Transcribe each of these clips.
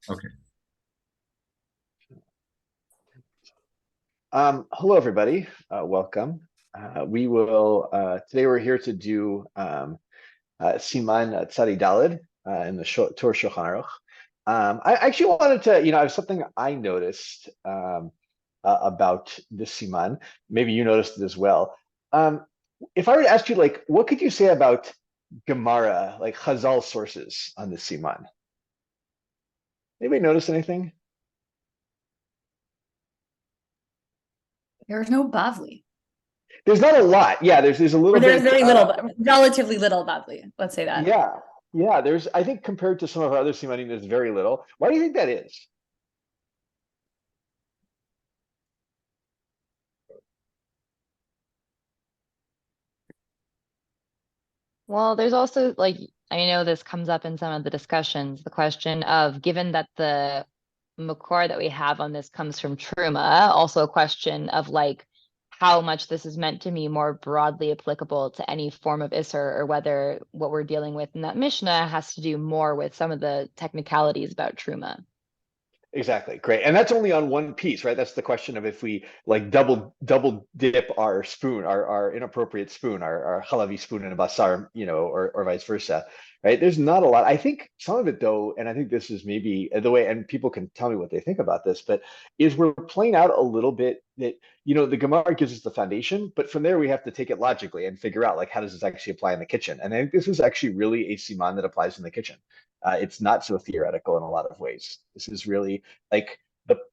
Okay. Hello, everybody. Welcome. We will today. We're here to do Siman Tzadi Dalid in the Torah Shulchan Aruch. I actually wanted to, I have something I noticed about this Siman. Maybe you noticed it as well. Um, if I were to ask you, like, what could you say about Gemara, like Chazal sources on this Siman? Anybody notice anything? There's no Bavli, There's not a lot. Yeah, there's a or little there's bit. very little, but relatively little Bavli. Let's say that. Yeah, yeah. There's, I think, compared to some of our other simanim, there's very little. Why do you think that is? Well, there's also like I know this comes up in some of the discussions, the question of given that the makor that we have on this comes from Truma, also a question of like how much this is meant to be more broadly applicable to any form of Isser, or whether what we're dealing with in that Mishnah has to do more with some of the technicalities about Truma. Exactly. Great. And that's only on one piece, right? That's the question of if we like double dip our spoon, our inappropriate spoon, our halavi spoon in a basar, or vice versa, right? There's not a lot. I think some of it though, and I think this is maybe the way, and people can tell me what they think about this, but is we're playing out a little bit that, the Gemara gives us the foundation, but from there we have to take it logically and figure out like how does this actually apply in the kitchen? And I think this is actually really a siman that applies in the kitchen. It's not so theoretical in a lot of ways. This is really like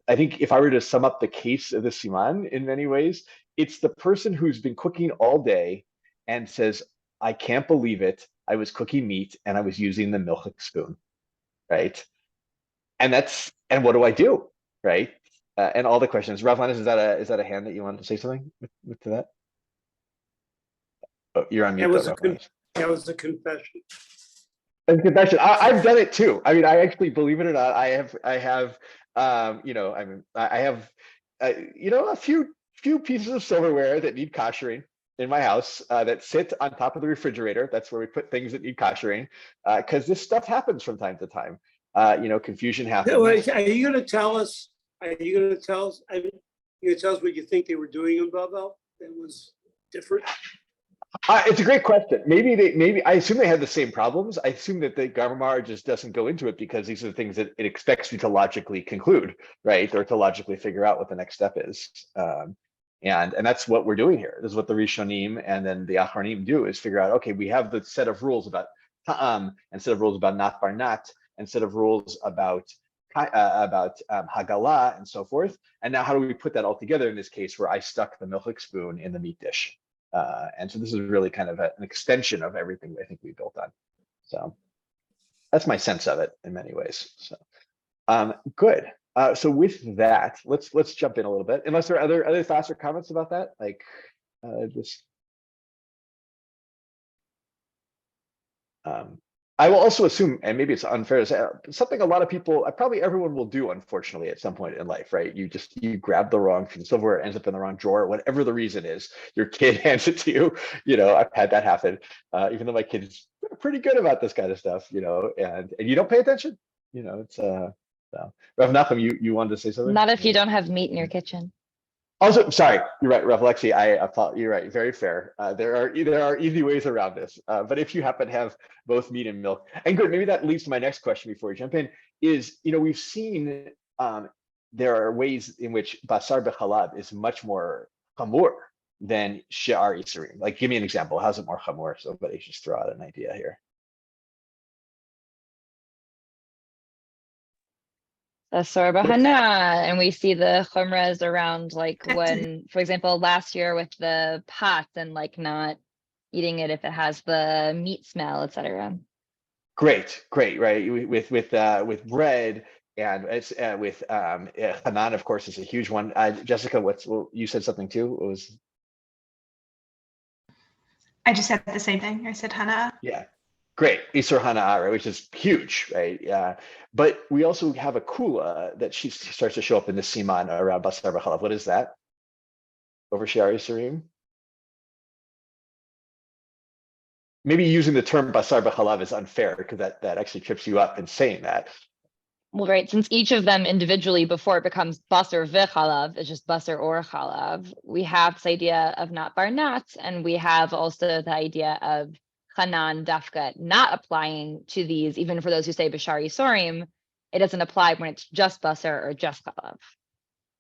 I think if I were to sum up the case of the Siman in many ways, it's the person who's been cooking all day and says, I can't believe it. I was cooking meat and I was using the milchik spoon, right? And what do I do? Right? And all the questions. Ravlanis, is that a hand that you wanted to say something to that? Oh, you're on It mute though, was Ravlanis. that was a confession. As a confession, I've done it too. I mean, I actually, believe it or not, I have, I have, a few pieces of silverware that need koshering in my house that sit on top of the refrigerator. That's where we put things that need koshering, because this stuff happens from time to time. Confusion happens. Are you going to tell us? Are you going to tell us? You going to tell us what you think they were doing in Bavel that was different? It's a great question. Maybe I assume they had the same problems. I assume that the Garmamara just doesn't go into it because these are the things that it expects you to logically conclude, right? Or to logically figure out what the next step is. And that's what we're doing here. This is what the Rishonim and then the Achronim do, is figure out, okay, we have the set of rules about Ta'am, and set of rules about Nat Bar Nat, and set of rules about Haggalah and so forth. And now how do we put that all together in this case where I stuck the milchik spoon in the meat dish? And so this is really kind of an extension of everything I think we built on. So that's my sense of it in many ways. So good. So with that, let's jump in a little bit. Unless there are other thoughts or comments about that, like just. I will also assume, and maybe it's unfair to say, something a lot of people, probably everyone will do, unfortunately, at some point in life, right? You grab the wrong piece of silverware, it ends up in the wrong drawer, whatever the reason is. Your kid hands it to you. I've had that happen. Even though my kid's pretty good about this kind of stuff, and you don't pay attention. It's so. Rav Nachum, you wanted to say something? Not if you don't have meat in your kitchen. Also, sorry, you're right, Rav Lexi. You're right. Very fair. There are easy ways around this. But if you happen to have both meat and milk, and good, maybe that leads to my next question before we jump in. Is we've seen there are ways in which basar b'chalab is much more chamur than she'ar isurim. Like, give me an example. How's it more chamur? So, somebody just throw out an idea here. The sorba hana, and we see the chumras around, like when, for example, last year with the pot and like not eating it if it has the meat smell, etc. Great, right? With bread, and it's with Hanan, of course, is a huge one. Jessica, you said something too? What was? I just said the same thing. I said Hana. Yeah, great. Isur Hana'a, right, which is huge, right? Yeah. But we also have a kula that she starts to show up in the Siman around Basar B'chalav. What is that? Over Shiari Surim? Maybe using the term Basar B'chalav is unfair because that actually trips you up in saying that. Well, right, since each of them individually before it becomes basar v'chalav, is just basar or chalav, we have this idea of not barnat, and we have also the idea of chanan dafka not applying to these, even for those who say b'shari sorim, it doesn't apply when it's just basar or just chalav.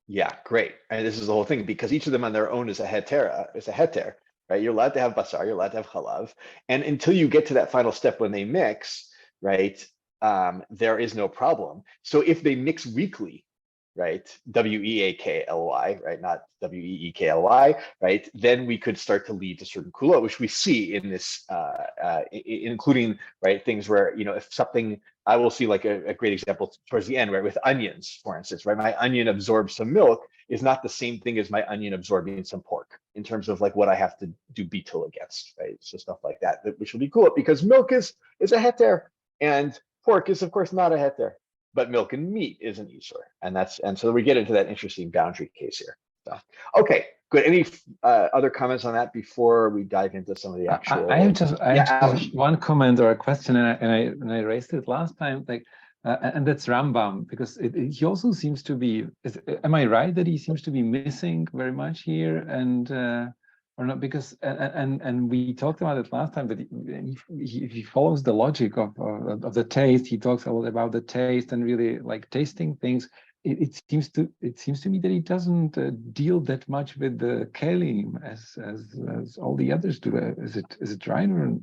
Yeah, great. And this is the whole thing, because each of them on their own is a heter, right? You're allowed to have basar, you're allowed to have chalav. And until you get to that final step when they mix, right, there is no problem. So if they mix weakly, right, weakly, right, not weekly, right, then we could start to lead to certain kulot, which we see in this, including, right, things where, you know, if something, I will see like a great example towards the end, right, with onions, for instance, right, my onion absorbs some milk is not the same thing as my onion absorbing some pork in terms of like what I have to do bitul against, right, so stuff like that, which will be cool because milk is a heter and pork is of course not a heter. But milk and meat is an isur, and so we get into that interesting boundary case here. So, okay, good. Any other comments on that before we dive into some of the actual? I have just one comment or a question, and I raised it last time, like, and that's Rambam, because he also seems to be. Am I right that he seems to be missing very much here, and or not? Because and we talked about it last time that he follows the logic of the taste. He talks a lot about the taste and really like tasting things. It seems to me that he doesn't deal that much with the kelim as all the others do. Is it right or?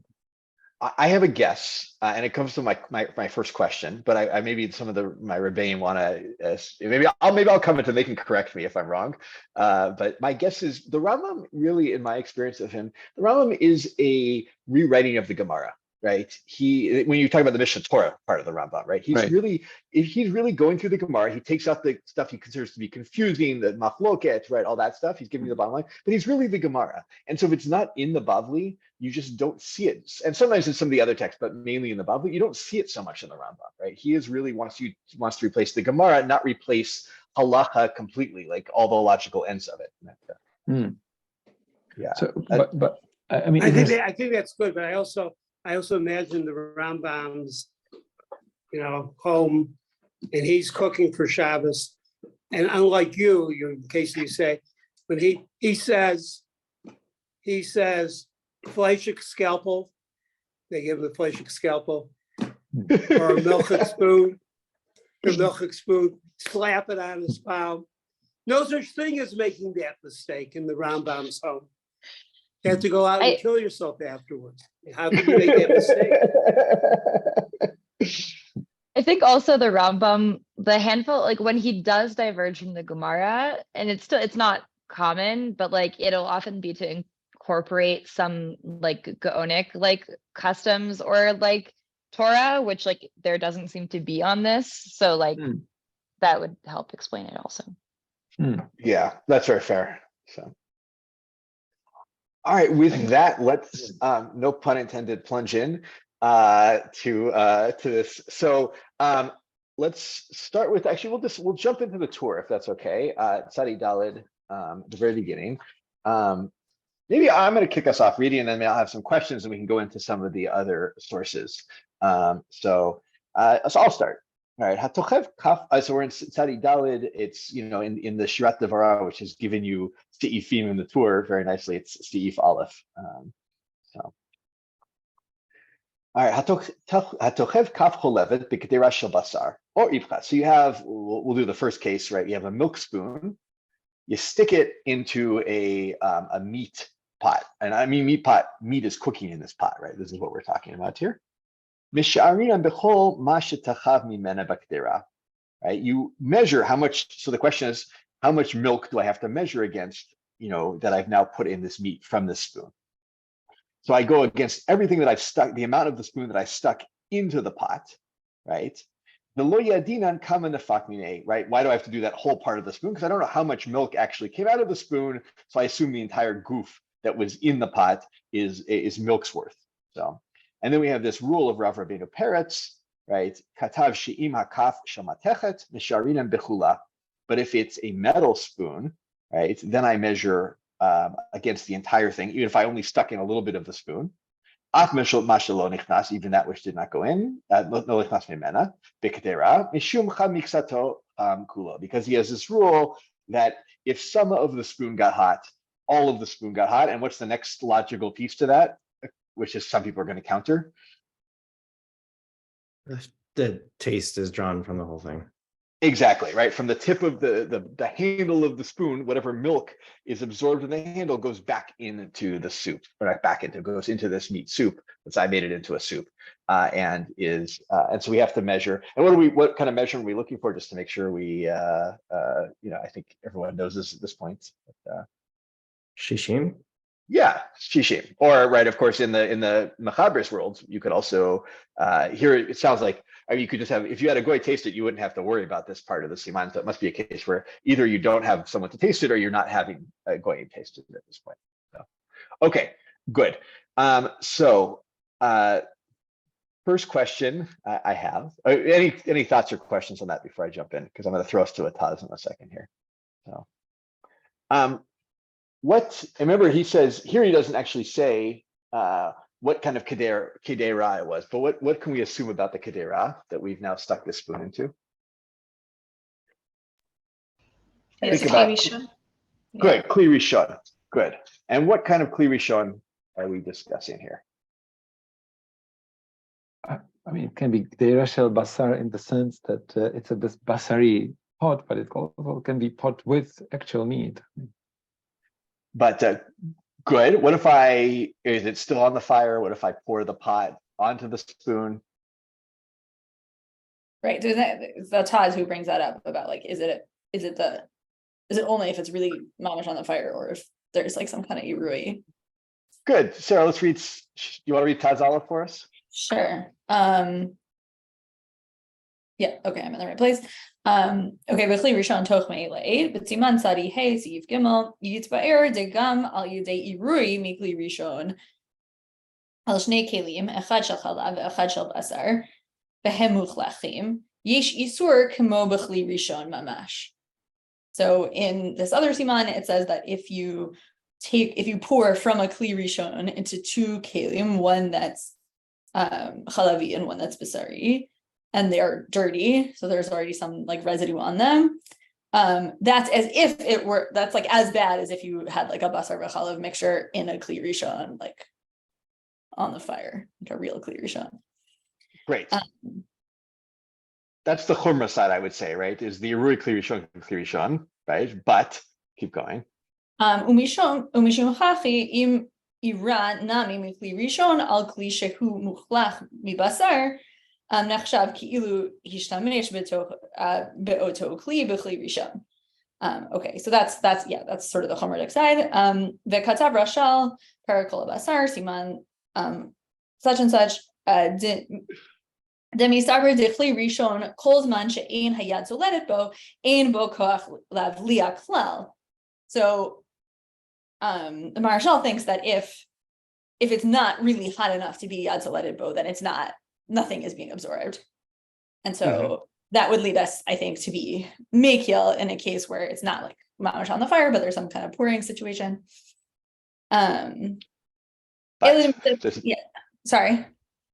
I have a guess, and it comes to my first question, but I maybe some of my rebbeim want to maybe I'll comment and they can correct me if I'm wrong. But my guess is the Rambam really, in my experience of him, the Rambam is a rewriting of the Gemara, right? When you talk about the Mishnah Torah part of the Rambam, right? He's really going through the Gemara. He takes out the stuff he considers to be confusing, the machloket, right? All that stuff. He's giving you the bottom line, but he's really the Gemara. And so if it's not in the Bavli, you just don't see it. And sometimes in some of the other texts, but mainly in the Bavli, you don't see it so much in the Rambam, right? He is really wants to replace the Gemara, not replace halacha completely, like all the logical ends of it. Yeah. So, but I mean, I think that's good, but I also imagine the Rambam's, home, and he's cooking for Shabbos, and unlike you, in case you say, when he says fleishik scalpel, they give him the fleishik scalpel, or a milchik spoon, slap it on his palm. No such thing as making that mistake in the Rambam's home. You have to go out and kill yourself afterwards. How can you make that mistake? I think also the Rambam, the handful, like when he does diverge from the Gemara, and it's not common, but like it'll often be to incorporate some like Gaonic like customs or like Torah, which like there doesn't seem to be on this. So like that would help explain it also. Yeah, that's very fair. So. All right, with that, let's no pun intended plunge in to this. So let's start with we'll jump into the tour if that's okay. Tzadi Daled, the very beginning. Maybe I'm going to kick us off reading, and then I'll have some questions, and we can go into some of the other sources. So I'll start. All right, Hatochev Kaf. So we're in Tzadi Daled. It's in the Shirat Devarah, which has given you Seifim in the tour very nicely. It's Seif Aleph. So all right, Hatochev Kaf Cholevet B'Kedera Shel Basar or Ivcha. So you have, we'll do the first case, right? You have a milk spoon. You stick it into a meat pot, and I mean meat pot. Meat is cooking in this pot, right? This is what we're talking about here. Right? You measure how much. So the question is, how much milk do I have to measure against? That I've now put in this meat from this spoon. So I go against everything that I've stuck, the amount of the spoon that I stuck into the pot, right? The lo yadinan kama nefak, right? Why do I have to do that whole part of the spoon? Because I don't know how much milk actually came out of the spoon. So I assume the entire goof that was in the pot is milk's worth. So, and then we have this rule of Rav Rabbeinu Peretz, right? Katav she'im hakaf shamatechet misharinam bechula. But if it's a metal spoon, right, then I measure against the entire thing, even if I only stuck in a little bit of the spoon. Af mashalo nichnas, even that which did not go in, no nichnas mimena, b'kedera, mishum chamiksato kulo, because he has this rule that if some of the spoon got hot, all of the spoon got hot. And what's the next logical piece to that, which is some people are going to counter? The taste is drawn from the whole thing. Exactly, right? From the tip of the handle of the spoon, whatever milk is absorbed in the handle goes back into the soup, or not back into, goes into this meat soup. I made it into a soup, and so we have to measure. And what kind of measurement are we looking for, just to make sure we, I think everyone knows this at this point. But, Shishim? yeah, shishim, or right, of course, in the Mechaber's world, you could also here. It sounds like, I mean, you could just have, if you had a goy taste it, you wouldn't have to worry about this part of the siman. So it must be a case where either you don't have someone to taste it, or you're not having a goy taste it at this point. So, okay, good. First question I have. Any thoughts or questions on that before I jump in? Because I'm going to throw us to a Taz in a second here. So, remember, he says here, he doesn't actually say what kind of kedera it was, but what can we assume about the kedera that we've now stuck this spoon into? It's Think about Rishon. good, kli rishon, good. And what kind of kli rishon are we discussing here? I mean, it can be Deah shel basar in the sense that it's a basari pot, but it also can be pot with actual meat. But good. What if is it still on the fire? What if I pour the pot onto the spoon? Right. So it's the Taz who brings that up about like, is it only if it's really mamish on the fire, or if there's like some kind of irui? Good. Sarah, let's read. You want to read Taz Aleph for us? Sure. Yeah, okay, I'm in the right place. Okay, v'chli rishon toch me'elei, but Siman tzadi hey, Siv Gimel, yitba'er degam al yudei irui mikli rishon, al shnei kelim, echad shel chalav, echad shel basar, behem muchlachim, yesh isur kemo b'chli rishon mamash. So in this other Siman, it says that if you pour from a kli rishon into two kelim, one that's chalavi and one that's basari, and they're dirty, so there's already some like residue on them, that's as if that's like as bad as if you had like a basar v'chalav mixture in a kli rishon, like on the fire, like a real kli rishon. Great. That's the chumrah side, I would say, right? Is the irui kli rishon, right? But keep going. Umishum chachi im ira nami mikli rishon al kli shehu muchlach mibasar. Nechshav ki'ilu hishtamesh be'oto kli b'chli rishon. Okay, so that's sort of the chomeric side. Ve'katav rashal parakol basar siman such and such demisaber dechli rishon kol zman she'ein hayad zoledet bo ein bo koach lavlia klal. So the Marshal thinks that if it's not really hot enough to be yad zoledet bo, then nothing is being absorbed. And so that would lead us, I think, to be mekil in a case where it's not like mamash on the fire, but there's some kind of pouring situation. Sorry.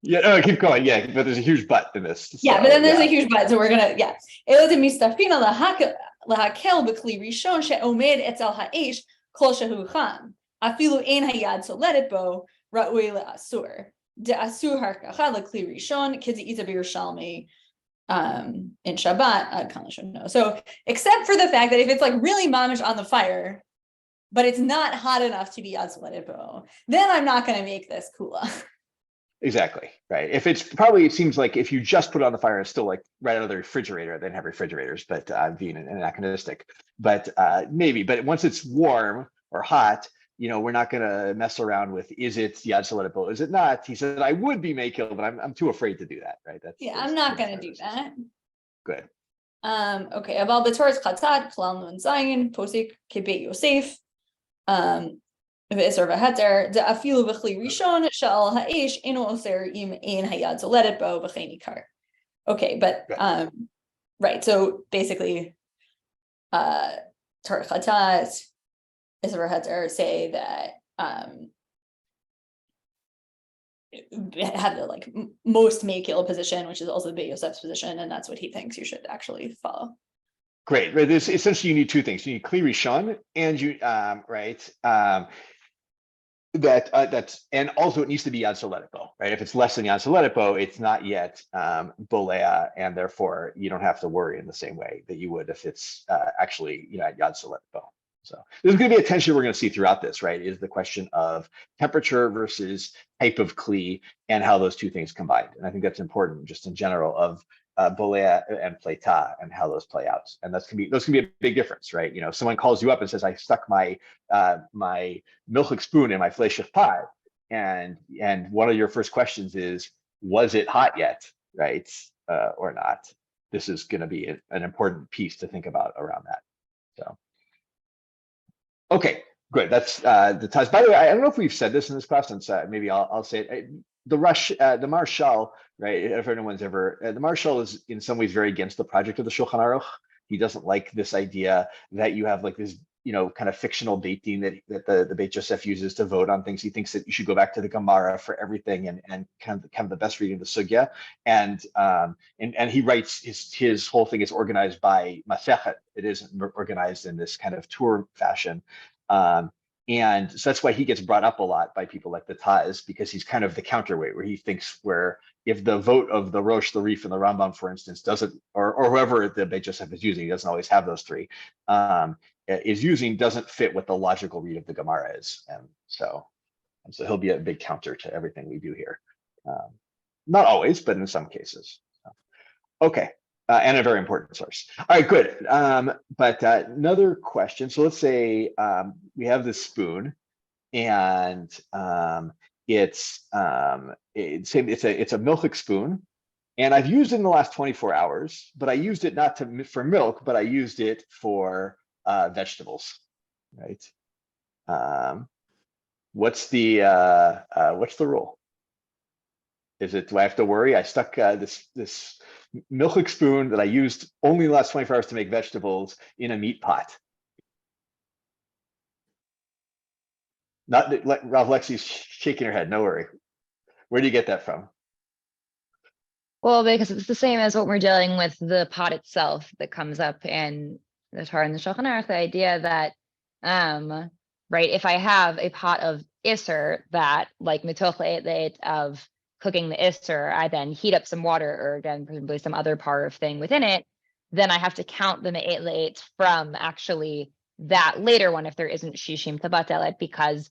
Yeah, no, keep going. Yeah, but there's a huge but in this. So, yeah, but then there's a huge but. So we're gonna, lahakel b'kli rishon she'omed etzel ha'esh kol shehu cham afilu ein hayad soledet bo ra'ui le'asur. De'asur harkachad l'kli rishon k'di'ita b'Yerushalmi in Shabbat should know. So except for the fact that if it's like really mamish on the fire, but it's not hot enough to be yad zoledet bo, then I'm not going to make this kula. Exactly, right. It seems like if you just put it on the fire, it's still like right out of the refrigerator. They didn't have refrigerators, but I'm being anachronistic. But maybe, but once it's warm or hot, we're not going to mess around with, is it yad zoledet bo? Is it not? He said, I would be makil, but I'm too afraid to do that, right? I'm not going to do that. Good. Okay. Aval b'toras chatzad klal nun zayin posik kibet Yosef. V'isur v'heter de'afilu b'chli rishon she'al ha'esh eno oser im ein hayad zoledet bo b'chein ikar. Okay, but right. So basically, Torah chatzad, Isur v'heter say that have the like most makil position, which is also the Beit Yosef's position, and that's what he thinks you should actually follow. Great. Right. This essentially you need two things. You need Kli Rishon and you that's and also it needs to be Yad Soletipo, right? If it's less than Yad Soletipo, it's not yet Bolea, and therefore you don't have to worry in the same way that you would if it's actually at Yad Soletipo. So there's going to be a tension we're going to see throughout this, right? Is the question of temperature versus type of Kli and how those two things combined. And I think that's important just in general of Bolea and Pleta and how those play out. And those can be a big difference, right? If someone calls you up and says, I stuck my my milchik spoon in my fleishich pie, and one of your first questions is, was it hot yet, right? Or not? This is going to be an important piece to think about around that. So, okay, good. That's the ties. By the way, I don't know if we've said this in this class, and maybe I'll say it. The Marshal, right? If anyone's ever, the Marshal is in some ways very against the project of the Shulchan Aruch. He doesn't like this idea that you have like this, kind of fictional dating that the Beit Yosef uses to vote on things. He thinks that you should go back to the Gemara for everything and kind of the best reading of the Sugya. And he writes his whole thing is organized by Masechet. It isn't organized in this kind of tour fashion. And so that's why he gets brought up a lot by people like the Taz, because he's kind of the counterweight, where he thinks if the vote of the Rosh, the Rif, and the Rambam, for instance, doesn't, or whoever the Beit Yosef is using, he doesn't always have those three, doesn't fit what the logical read of the Gemara is. And so he'll be a big counter to everything we do here. Not always, but in some cases. Okay. And a very important source. All right, good. But another question. So let's say we have this spoon, and it's a milchik spoon, and I've used it in the last 24 hours. But I used it not for milk, but I used it for vegetables, right? What's the rule? Do I have to worry? I stuck this milchik spoon that I used only the last 24 hours to make vegetables in a meat pot. Rav Lexi's shaking her head. No worry. Where do you get that from? Well, because it's the same as what we're dealing with the pot itself that comes up in the Torah and the Shulchan Aruch, the idea that, right, if I have a pot of Isser that, like mitoch le'et of cooking the Isser, I then heat up some water, or again, presumably some other parv thing within it, then I have to count the me'et le'et from actually that later one if there isn't shishim tabatelet, because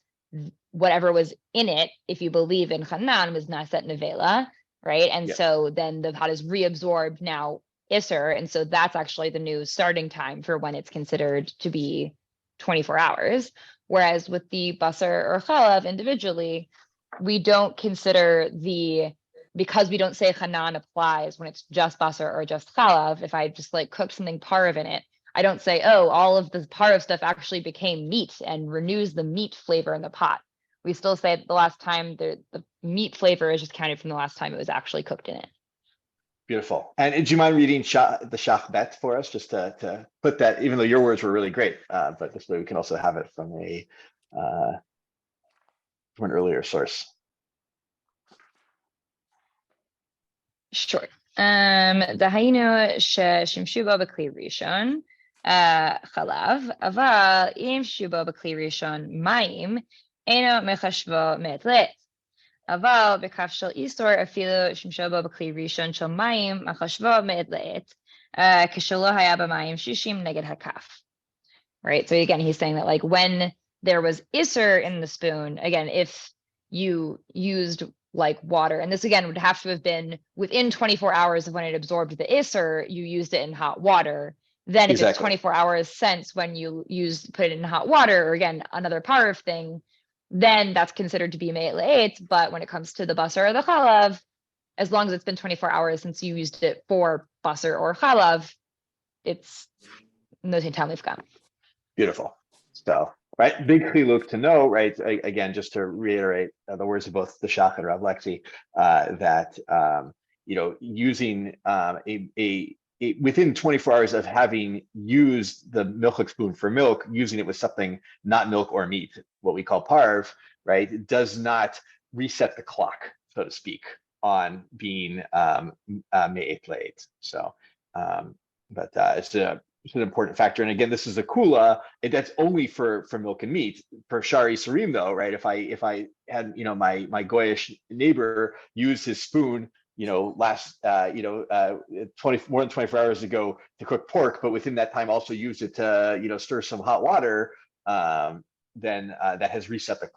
whatever was in it, if you believe in Hanan, was naset nevela, right? And so then the pot is reabsorbed now Isser, and so that's actually the new starting time for when it's considered to be 24 hours. Whereas with the basar or chalav individually, we don't consider because we don't say Hanan applies when it's just basar or just chalav. If I just like cooked something parv in it, I don't say, oh, all of the parv stuff actually became meat and renews the meat flavor in the pot. We still say the last time the meat flavor is just counted from the last time it was actually cooked in it. Beautiful. And do you mind reading the Shach Bet for us, just to put that, even though your words were really great, but this way we can also have it from an earlier source. Sure. Dahayinu sheshimshu bo b'kli rishon chalav, aval im shubo b'kli rishon mayim eno mechashvo me'et le'et. Aval b'kaf shel isor afilu shimshu bo b'kli rishon shel mayim mechashvo me'et le'et k'shelo haya b'mayim shishim neged hakaf. Right. So again, he's saying that like when there was isser in the spoon, again, if you used like water, and this again would have to have been within 24 hours of when it absorbed the isser, you used it in hot water. Then if it's 24 hours since when you put it in hot water, or again, another parv thing, then that's considered to be me'et le'et. But when it comes to the basar or the chalav, as long as it's been 24 hours since you used it for basar or chalav, it's no tam lifkam. Beautiful. So, right, big chiluk to know, right? Again, just to reiterate the words of both the Shach and Rav Lexi, that using within 24 hours of having used the milchik spoon for milk, using it with something not milk or meat, what we call parv, right, does not reset the clock so to speak, on being me'et late. So, but it's an important factor. And again, this is a kula. That's only for milk and meat. For shari sarim, though, right? If I had my goyish neighbor use his spoon, last more than 24 hours ago to cook pork, but within that time also used it to stir some hot water, then that has reset the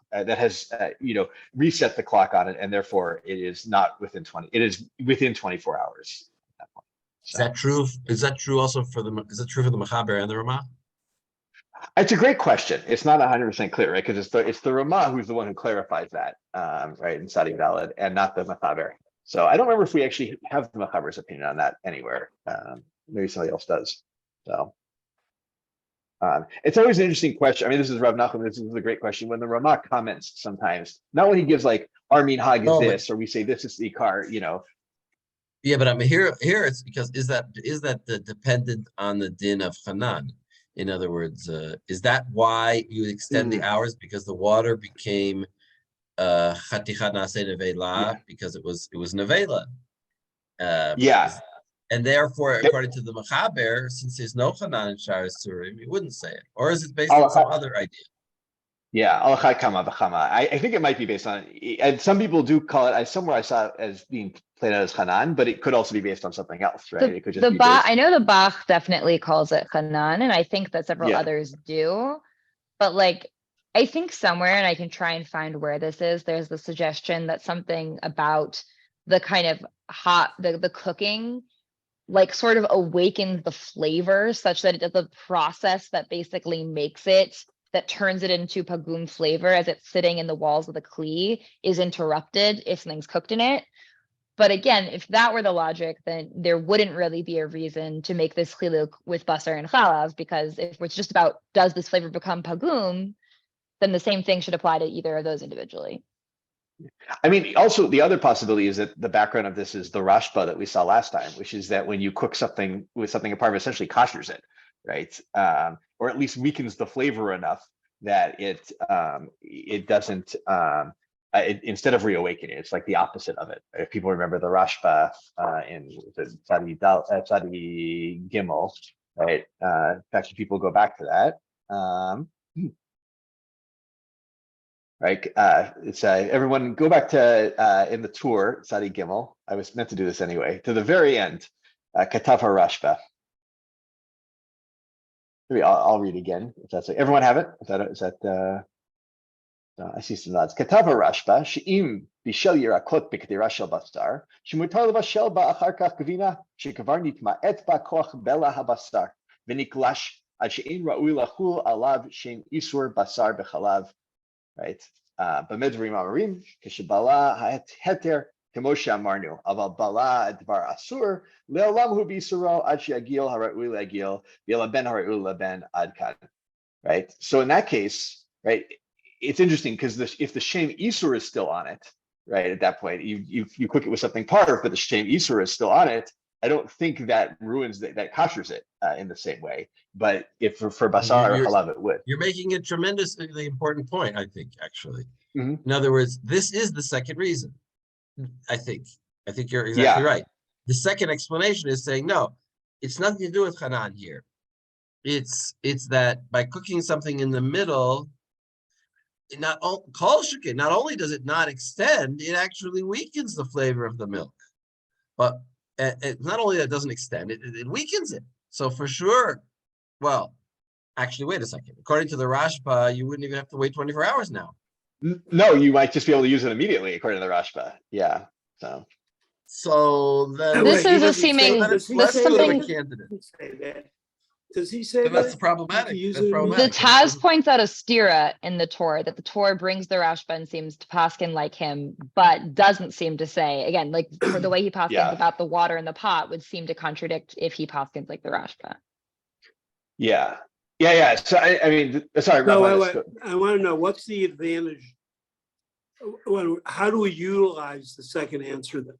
reset the clock on it, and therefore it is not within 20. It is within 24 hours at that point. So, is that true? Is that true also for the? Is that true for the Mechaber and the Ramah? it's a great question. It's not 100% clear, right? Because it's the Ramah who's the one who clarifies that, right, in Sadi Valid, and not the Mechaber. So I don't remember if we actually have the Mechaber's opinion on that anywhere. Maybe somebody else does. So. It's always an interesting question. I mean, this is Rav Nachum. This is a great question. When the Ramah comments, sometimes not when he gives like Armin Hag is this, or we say this is the Ikar, Yeah, but I'm here. It's because is that dependent on the din of Hanan? In other words, is that why you extend the hours because the water became Chaticha Nase Nevela because it was Nevela? Yeah. And therefore, according to the Mechaber, since there's no Hanan in Shara Surim, you wouldn't say it. Or is it based on some other idea? Yeah, I think it might be based on, and some people do call it, somewhere I saw it as being played out as Hanan, but it could also be based on something else, right? It could just be I know the Bach definitely calls it Hanan, and I think that several others do. But like, I think somewhere, and I can try and find where this is, there's the suggestion that something about the kind of the cooking like sort of awakens the flavor such that it does the process that basically makes it, that turns it into pagum flavor as it's sitting in the walls of the kli is interrupted if something's cooked in it. But again, if that were the logic, then there wouldn't really be a reason to make this chiluk with basar and chalav, because if it's just about does this flavor become pagum, then the same thing should apply to either of those individually. I mean, also the other possibility is that the background of this is the rashba that we saw last time, which is that when you cook something with something apart, essentially koshers it, right? Or at least weakens the flavor enough that it doesn't, instead of reawakening, it's like the opposite of it. If people remember the rashba in Tzadi Gimel, right? In fact, if people go back to that. Right, it's everyone go back to in the tour Sadi Gimel. I was meant to do this anyway. To the very end, Katav Rashba. Maybe I'll read again if that's it. Everyone have it? Is that I see some nods. Katav Rashba she'im bishel yirakot b'kedira shel basar shemutar levashel ba achar kach gvina shekavar nitma'et ba koach bela habasar v'niklash ad she'in ra'ui lachul alav she'in isur basar b'chalav. Right. B'medvarim amarim k'shebala heter k'moshe amarnu aval bala advar asur le'olam hu b'isuro ad she'agil hara'ui le'agil v'yelaben hara'ui le'ben ad kan. Right. So in that case, right, it's interesting because if the shem isur is still on it, right, at that point you cook it with something parv, but the shem isur is still on it. I don't think that ruins that koshers it in the same way. But if for basar or halav, it would. You're making a tremendously important point, I think, actually. In other words, this is the second reason. I think you're exactly right. The second explanation is saying, no, it's nothing to do with Hanan here. It's that by cooking something in the middle, not only does it not extend, it actually weakens the flavor of the milk. But not only that it doesn't extend, it weakens it. So for sure, well, actually, wait a second. According to the Rashba, you wouldn't even have to wait 24 hours now. No, you might just be able to use it immediately, according to the Rashba. Yeah. So then this is a seeming. That's something a candidate. Does he say that's problematic? That's The problematic. Taz points out a stira in the Torah that the Torah brings the Rashba and seems to paskin like him, but doesn't seem to say, again, like for the way he paskins about the water in the pot would seem to contradict if he paskins like the Rashba. Yeah. So I mean, sorry. No, I want to know what's the advantage. How do we utilize the second answer then?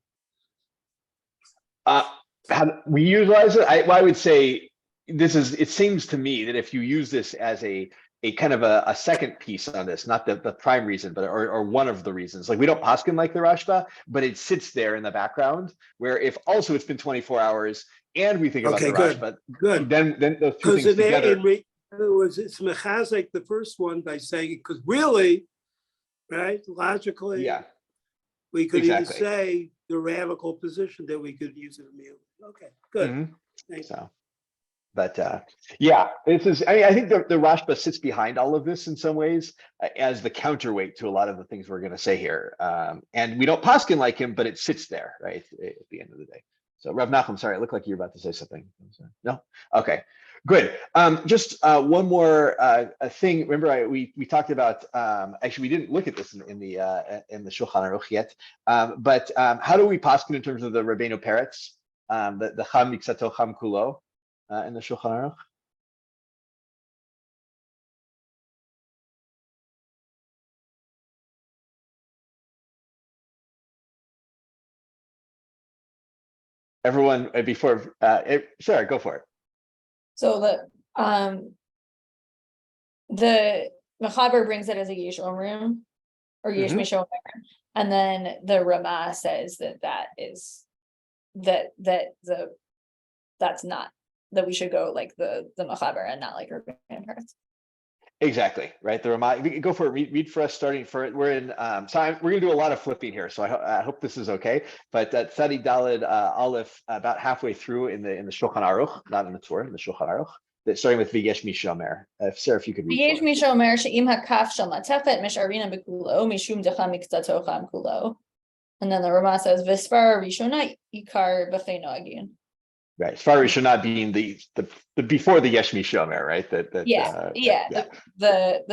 How do we utilize it? I would say it seems to me that if you use this as a a kind of a second piece on this, not the prime reason, but or one of the reasons. Like we don't paskin like the Rashba, but it sits there in the background. Where if also it's been 24 hours and we think about the Rashba, good. Then those two things together. In other words, it's mechazek the first one by saying it because really, right, logically, we could even say the radical position that we could use it immediately. Okay, good. Thanks. So. But yeah, this is. I think the Rashba sits behind all of this in some ways as the counterweight to a lot of the things we're going to say here. And we don't paskin like him, but it sits there, right, at the end of the day. So Rav Nachum, sorry, it looked like you were about to say something. No, okay, good. Just one more thing. Remember, we talked about. Actually, we didn't look at this in the Shulchan Aruch yet. But how do we paskin in terms of the Rabbeinu Peretz, the Cham Miksato Cham Kulo? In the Shulchan Aruch? Everyone, before, sure, go for it. So the Mechaber brings it as a Yesh Omrim or Yesh Mishomer, and then the Rama says that's not. That we should go like the Mechaber and not like Rabbeinu Peretz. Exactly, right. The Ramah, go for it. Read for us. Starting for we're in. So we're gonna do a lot of flipping here. So I hope this is okay. But at Tzadi Daled Aleph, about halfway through in the Shulchan Aruch, not in the Torah, in the Shulchan Aruch, starting with V'yesh Mishomer. Sarah, if you could read. V'yesh Mishomer she'im hakaf shel matefet misharina bekulo mishum decha miktato cham kulo. And then the Ramah says V'svar Rishona ikar b'chei noagin. Right, Sfar Rishonah being the before the Yesh Mishomer, right? The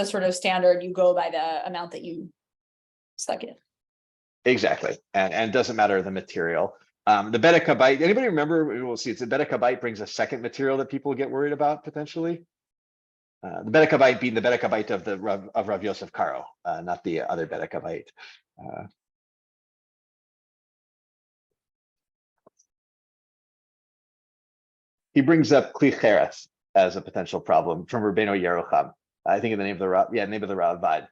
sort of standard, you go by the amount that you stuck in. Exactly, and doesn't matter the material. The Bedek Habayit, anybody remember? We'll see. It's the Bedek Habayit brings a second material that people get worried about potentially. The Bedek Habayit being the Bedek Habayit of Rav Yosef Karo, not the other Bedek Habayit. He brings up Kli Cheres as a potential problem from Rabbeinu Yerucham. I think in the name of the Ravad.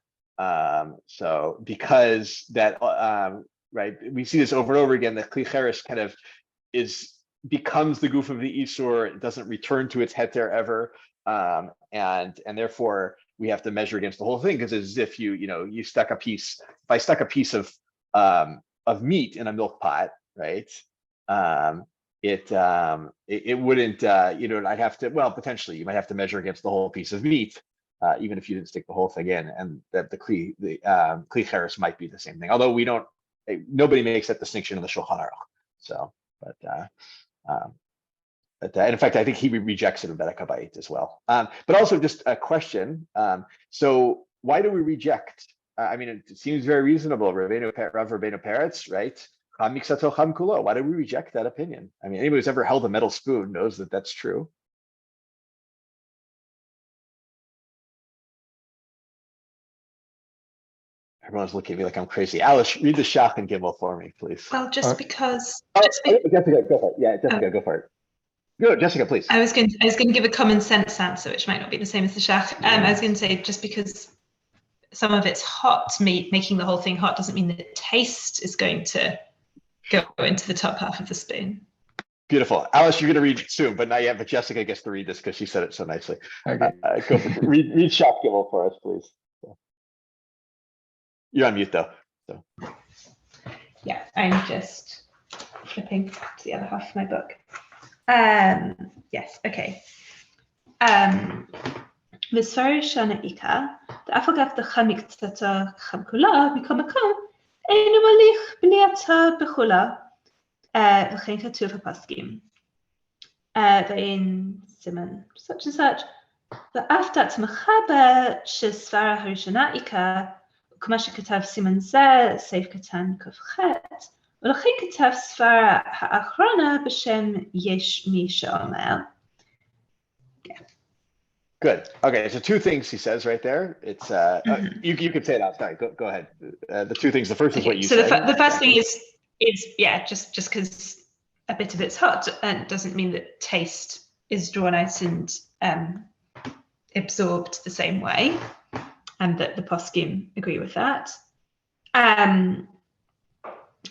So because that right, we see this over and over again. That Kli Cheres kind of becomes the goof of the Isur. It doesn't return to its heter ever, and therefore we have to measure against the whole thing because it's as if you stuck a piece. If I stuck a piece of meat in a milk pot, right? It wouldn't, I'd have to, well, potentially you might have to measure against the whole piece of meat, even if you didn't stick the whole thing in, and that the Kli Cheres might be the same thing. Although nobody makes that distinction in the Shulchan Aruch. So, but in fact, I think he rejects it in Bedek Habayit as well. But also just a question. So why do we reject? I mean, it seems very reasonable. Rav Rabbeinu Peretz, right? Why do we reject that opinion? I mean, anybody who's ever held a metal spoon knows that that's true. Everyone's looking at me like I'm crazy. Alice, read the Shach and Gimel for me, please. Well, because. Jessica, go for it. Yeah, Jessica, go for it. Go, Jessica, please. I was going to give a common sense answer, which might not be the same as the Shach. I was going to say just because some of it's hot, making the whole thing hot doesn't mean the taste is going to go into the top half of the spoon. Beautiful. Alice, you're going to read soon, but not yet. But Jessica gets to read this because she said it so nicely. Okay. Go for it. Read Shach Gimel for us, please. You're on mute, though. So. Yeah, I'm just flipping to the other half of my book. Yes, okay. V'svar Rishona ikar, da'afagav d'cham miktato cham kula, miko makom, einu malich b'niata b'chula, v'chein katuv hapaskim. Ve'in Siman, such and such. V'af dat mechaber shesvar harishona ikar, וכמה שכתב סימן זה, סעיף קטן כ"ח, ולכן כתב ספרה האחרונה בשם יש מי שאומר. Good. Okay, so two things he says right there. It's you could say it out. Sorry, go ahead. The two things. The first is what you said. So the first thing is yeah, just because a bit of it's hot and doesn't mean that taste is drawn out and absorbed the same way, and that the poskim agree with that. And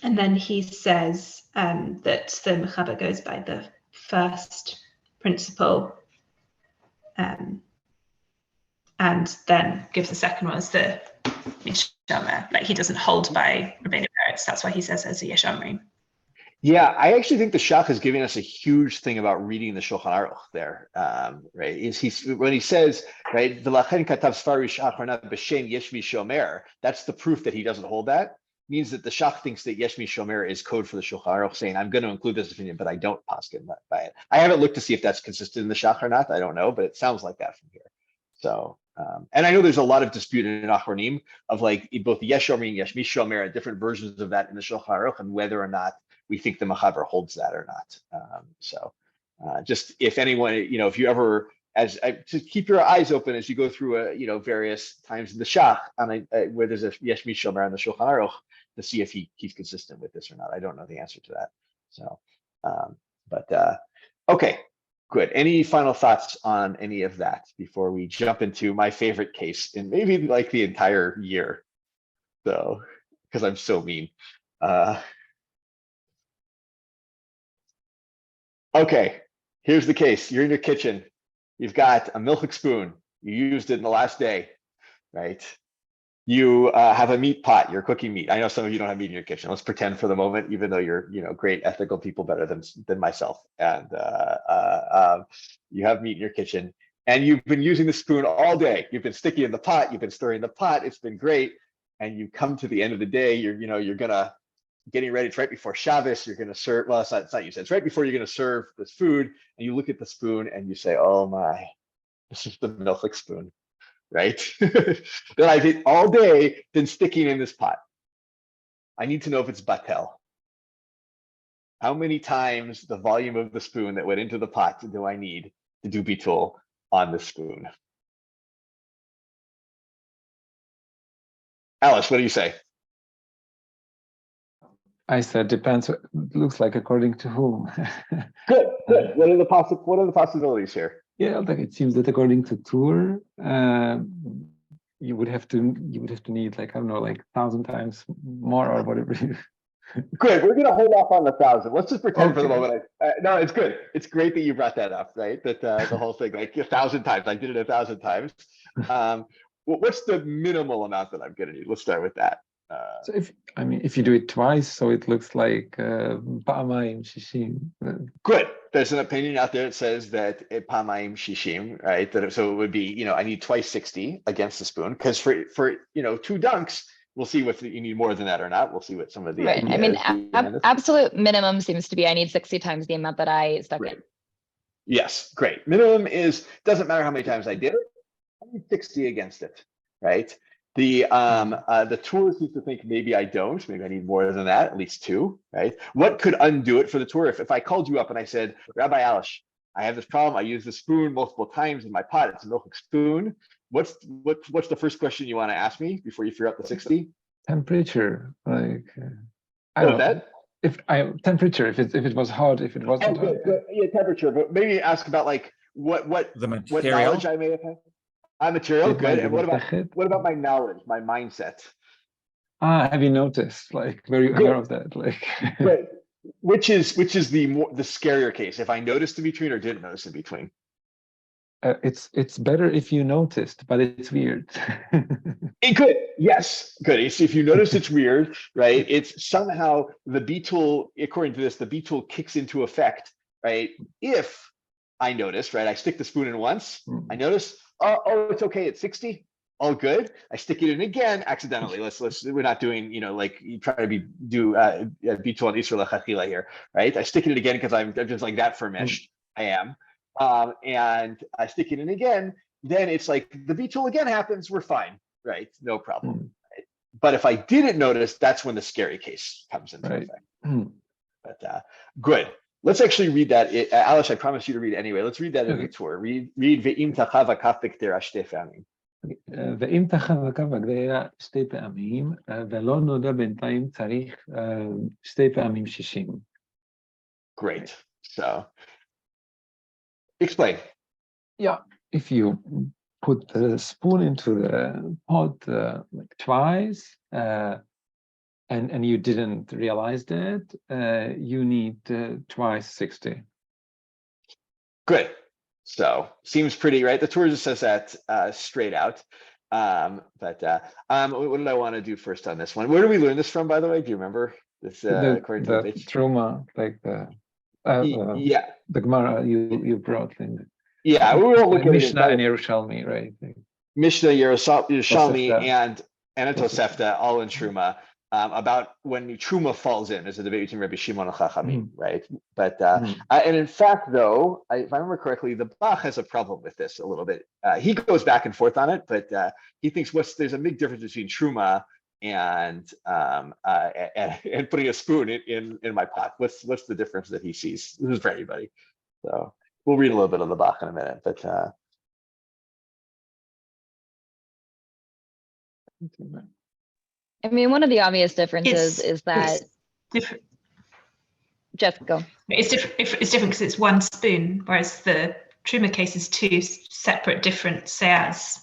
then he says that the mechaber goes by the first principle, and then gives the second one as the mishomer. Like he doesn't hold by Rabbeinu Peretz. That's why he says as a yeshomrim. Yeah, I actually think the Shach is giving us a huge thing about reading the Shulchan Aruch there, right? When he says, right, V'lachen katav sfar ish achrona b'shem yeshmi shomer, that's the proof that he doesn't hold that. Means that the Shach thinks that yeshmi shomer is code for the Shulchan Aruch, saying I'm going to include this opinion, but I don't paskin by it. I haven't looked to see if that's consistent in the Shach or not. I don't know, but it sounds like that from here. So, and I know there's a lot of dispute in Achronim of like both Yeshomer and Yeshmi shomer, different versions of that in the Shulchan Aruch, and whether or not we think the mechaber holds that or not. Just if anyone, if you ever, to keep your eyes open as you go through, various times in the Shach, where there's a Yeshmi Shomer on the Shulchan Aruch, to see if he's consistent with this or not. I don't know the answer to that. So, okay, good. Any final thoughts on any of that before we jump into my favorite case in maybe like the entire year? So, because I'm so mean. Okay, here's the case. You're in your kitchen. You've got a milchik spoon. You used it in the last day, right? You have a meat pot. You're cooking meat. I know some of you don't have meat in your kitchen. Let's pretend for the moment, even though you're, great ethical people, better than myself. And you have meat in your kitchen, and you've been using the spoon all day. You've been sticking in the pot. You've been stirring the pot. It's been great. And you come to the end of the day. You're getting ready. It's right before Shabbos. You're going to serve. Well, it's not you said. It's right before you're going to serve this food, and you look at the spoon and you say, "Oh my, this is the milchik spoon, right? That I've all day been sticking in this pot. I need to know if it's batel. How many times the volume of the spoon that went into the pot do I need to do bitul on the spoon?" Alice, what do you say? I said depends. It looks like according to whom. Good. What are the possibilities here? Yeah, like it seems that according to Tur, you would have to need like, I don't know, like 1,000 times more or whatever. Good. We're gonna hold off on the 1,000. Let's just pretend for the moment. No, it's good. It's great that you brought that up, right? That the whole thing, like 1,000 times. I did it 1,000 times. What's the minimal amount that I'm gonna need? Let's start with that. So if you do it twice, so it looks like pa'amayim shishim. Good. There's an opinion out there that says that pa'amayim shishim, right? So it would be, I need twice 60 against the spoon, because for 2 dunks, we'll see if you need more than that or not. We'll see what some of the right. I mean, absolute minimum seems to be I need 60 times the amount that I stuck in. Yes, great. Minimum doesn't matter how many times I did it. I need 60 against it, right? The tour seems to think maybe I don't. Maybe I need more than that, at least 2, right? What could undo it for the tour? If I called you up and I said, Rabbi Alish, I have this problem. I use the spoon multiple times in my pot. It's a milchik spoon. What's the first question you want to ask me before you figure out the 60? Temperature, like I don't know. Temperature. If it was hot, if it wasn't hot. Yeah, temperature. But maybe ask about like what knowledge I may have had. Material, good. And what about my knowledge, my mindset? Have you noticed? Like, very aware of that. Like, right. Which is the scarier case? If I noticed in between or didn't notice in between? It's better if you noticed, but it's weird. It could, yes, good. So if you notice it's weird, right? It's somehow the bitul, according to this, the bitul kicks into effect, right? If I notice, right? I stick the spoon in once, I notice. Oh, it's okay. It's 60. All good. I stick it in again accidentally. We're not doing, like you try to do bitul on Isra L'Chachila here, right? I stick it in again because I'm just like that fermesh. I am, and I stick it in again. Then it's like the bitul again happens. We're fine, right? No problem. Right? But if I didn't notice, that's when the scary case comes into effect. But good. Let's actually read that. Alice, I promised you to read anyway. Let's read that in the tour. Read Ve'im tachav hakaf b'kterah shtei פעמים. ואם תחב הקו בגדרה 2 פעמים, ולא נודע בינתיים צריך 2 פעמים 60. Great. So, explain. Yeah, if you put the spoon into the pot like twice, and you didn't realize that, you need twice 60. Good. So seems pretty right. The Torah just says that straight out. What did I want to do first on this one? Where do we learn this from, by the way? Do you remember this? According to the page? Truma, like the yeah, the Gemara you brought in. Yeah, we won't look at Mishnah it. and Yerushalmi, right? Mishnah, Yerushalmi, Tosefta. and a Tosefta, all in Truma, about when Truma falls in. There's a debate between Rabbi Shimon and Chachamim, right? But and in fact, though, if I remember correctly, the Bach has a problem with this a little bit. He goes back and forth on it, but he thinks there's a big difference between Truma and putting a spoon in my pot. What's the difference that he sees? This is for anybody. So we'll read a little bit of the Bach in a minute, but. I mean, one of the obvious differences is that different. Jeff, go. It's different. It's different because it's one spoon, whereas the Truma case is two separate, different seas.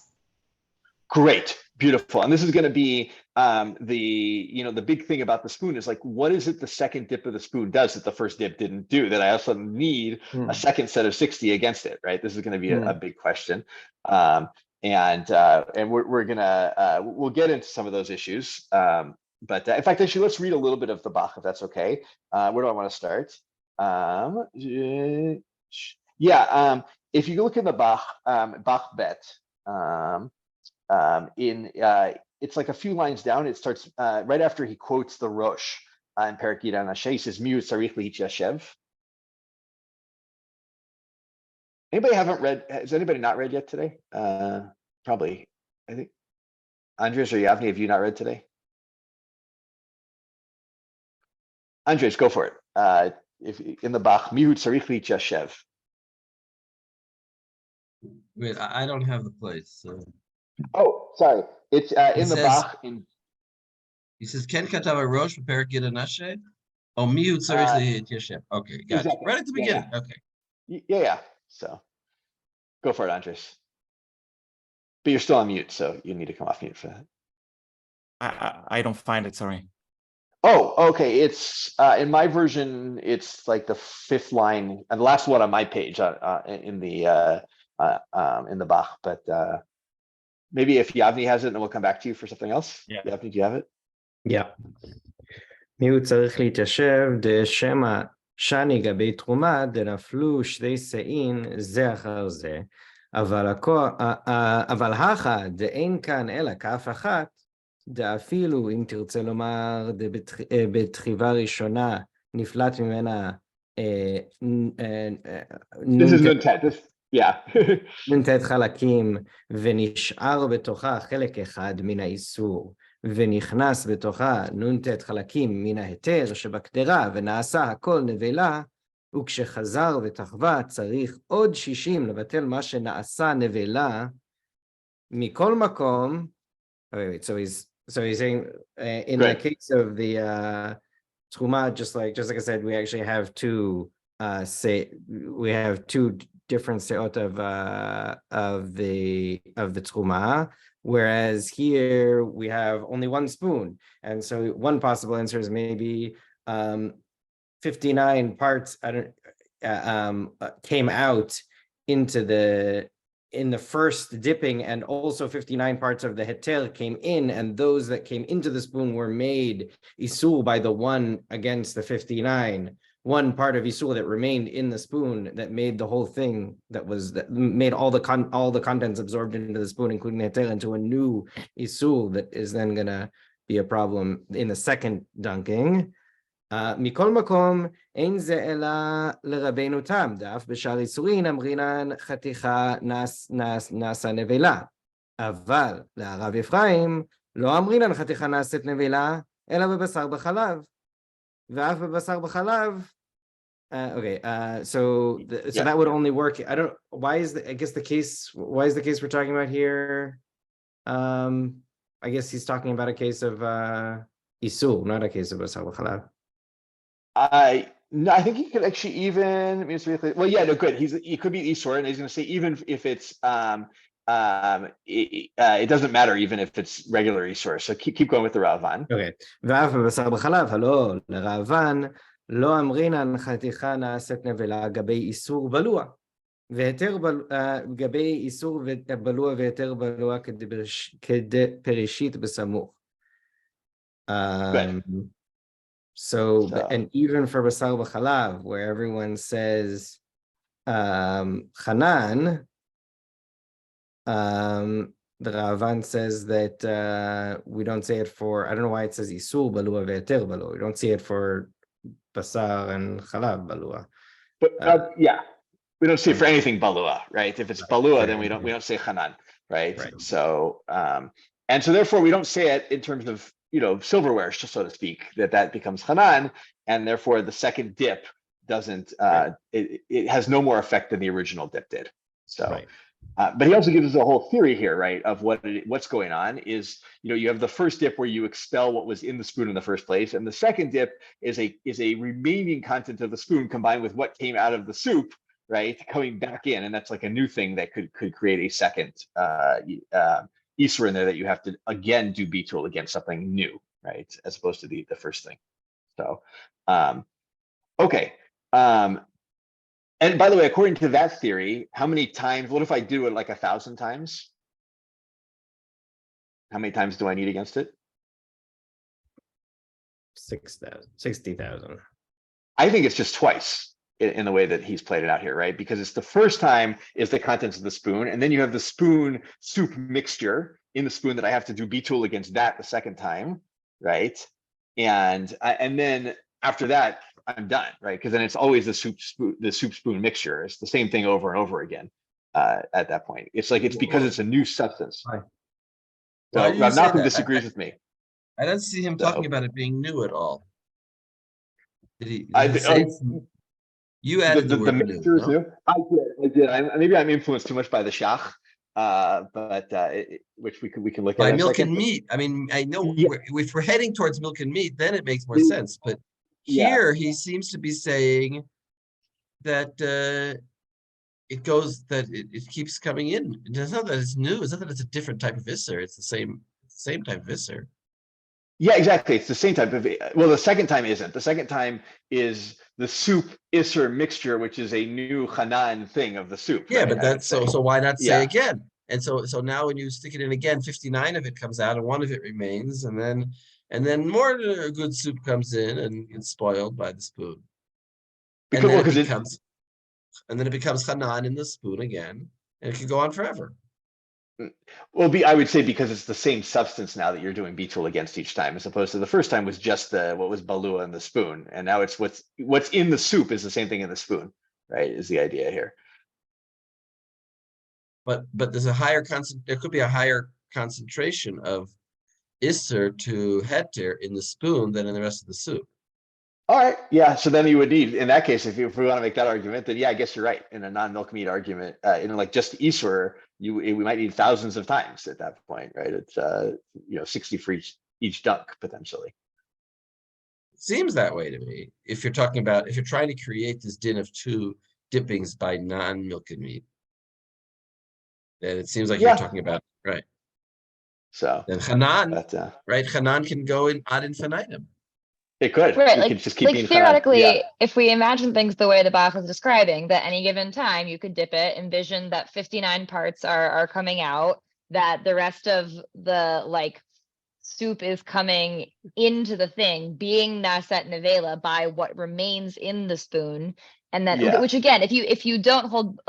Great, beautiful. And this is going to be the big thing about the spoon is like, what is it the second dip of the spoon does that the first dip didn't do, that I also need a second set of 60 against it, right? This is going to be a big question. And we'll get into some of those issues. But in fact, actually, let's read a little bit of the Bach, if that's okay. Where do I want to start? If you look in the Bach, Bach Bet, it's like a few lines down. It starts right after he quotes the Rosh in Perek Yid Anashe. He says, "Miut tzarich lihityashev." Anybody haven't read? Has anybody not read yet today? Probably. I think Andres or Yavni, have you not read today? Andres, go for it. If in the Bach, "Miut tzarich lihityashev." Wait, I don't have the place. So. Oh, sorry. It's in the Bach. He says, "Ken katav Rosh Perek Yid Anashe." Oh, miut tzarich lihityashev. Okay, gotcha. Exactly. Right at the beginning. Yeah. Okay. Yeah. So, go for it, Andres. But you're still on mute, so you need to come off mute for that. I don't find it. Sorry. Oh, okay. It's in my version. It's like the fifth line and the last one on my page in the Bach. But maybe if Yavni has it, then we'll come back to you for something else. Yeah. Yavni, do you have it? Yeah. מיהו צריך להתיישב דשמא שני גבי תרומה דנפלו שתי שאין זה אחר זה, אבל הכא דאין כאן אלא כף אחת, דאפילו אם תרצה לומר בתחיבה ראשונה נפלט ממנה נ"ט חלקים ונשאר בתוכה חלק אחד מן האיסור, ונכנס בתוכה נ"ט חלקים מן ההיתר שבקדרה ונעשה הכל נבלה, וכשחזר ותחווה צריך עוד 60 לבטל מה שנעשה נבלה, מכל מקום. So he's saying in the case of the Truma, just like I said, we actually have two different seot of the Truma, whereas here we have only one spoon, and so one possible answer is maybe 59 parts came out in the first dipping, and also 59 parts of the heter came in, and those that came into the spoon were made isur by the one against the 59. One part of isur that remained in the spoon that made the whole thing, that made all the contents absorbed into the spoon, including the heter, into a new isur that is then gonna be a problem in the second dunking. מכל מקום, אין זה אלא לרבנו תם, דף בשאר איסורין אמרינן חתיכה נעשה נבלה. אבל לרב אפרים לא אמרינן חתיכה נעשית נבלה, אלא בבשר בחלב. ואף בבשר בחלב. So that would only work. I don't. Why is the case we're talking about here? I guess he's talking about a case of isul, not a case of basar b'chalav. No, I think he could actually even. Well, yeah, no, good. He could be isur, and he's going to say even if it's it doesn't matter even if it's regular Isur. So keep going with the Ra'avan. Okay. ואף בבשר בחלב, הלא לרעבן, לא אמרינן חתיכה נעשית נבלה גבי איסור בלוע. והיתר גבי איסור בלוע והיתר בלוע כדפרישית בסמוך. So, and even for basar b'chalav, where everyone says chanan, the Ravan says that we don't say it for, I don't know why it says isur balua ve'eter balua. We don't see it for basar and chalav balua. But yeah, we don't see it for anything balua, right? If it's balua, then we don't say chanan, right? So and so therefore we don't say it in terms of, you know, silverware, so to speak, that becomes chanan, and therefore the second dip doesn't it has no more effect than the original dip did. So but he also gives us a whole theory here, right, of what's going on is, you know, you have the first dip where you expel what was in the spoon in the first place, and the second dip is a remaining content of the spoon combined with what came out of the soup, right, coming back in, and that's like a new thing that could create a second Isra in there that you have to again do bitul against something new, right, as opposed to the first thing. So okay. And by the way, according to that theory, how many times, what if I do it like 1,000 times? How many times do I need against it? 60,000. I think it's just twice in the way that he's played it out here, right? Because it's the first time is the contents of the spoon, and then you have the spoon soup mixture in the spoon that I have to do bitul against that the second time, right? And then after that, I'm done, right? Because then it's always the soup spoon mixture. It's the same thing over and over again at that point. It's like it's because it's a new substance. So Rav Nachum disagrees with me. I don't see him talking about it being new at all. Did he say you added the word new? No? I did. Maybe I'm influenced too much by the Shach, which we can look at. By milk and meat. I mean, I know if we're heading towards milk and meat, then it makes more sense. But here he seems to be saying that it goes that it keeps coming in. It's not that it's new. It's not that it's a different type of Isser. It's the same type of Isser. Yeah, exactly. It's the same type of. Well, the second time isn't. The second time is the soup Isser mixture, which is a new Hanan thing of the soup. Yeah, right? But that's so why not say again? And so now when you stick it in again, 59 of it comes out and 1 of it remains, and then more good soup comes in and gets spoiled by the spoon. And then it becomes Hanan in the spoon again, and it can go on forever. Well, I would say because it's the same substance now that you're doing bitul against each time, as opposed to the first time was just what was balua in the spoon, and now it's what's in the soup is the same thing in the spoon, right? Is the idea here. But there's there could be a higher concentration of Isser to heter in the spoon than in the rest of the soup. All right, yeah. So then you would need, in that case, if we want to make that argument, then yeah, I guess you're right. In a non-milk meat argument, in like just Isur, we might need thousands of times at that point, right? It's 60 for each dunk potentially. Seems that way to me. If you're trying to create this din of 2 dippings by non-milk and meat, then it seems like you're talking about right. So then Hanan, right? Hanan can go in ad infinitum. It could. Right, could just keep being theoretically, if we imagine things the way the Bach is describing, that any given time you could dip it, envision that 59 parts are coming out, that the rest of the soup is coming into the thing, being naset nevela by what remains in the spoon, and that which again, if you don't hold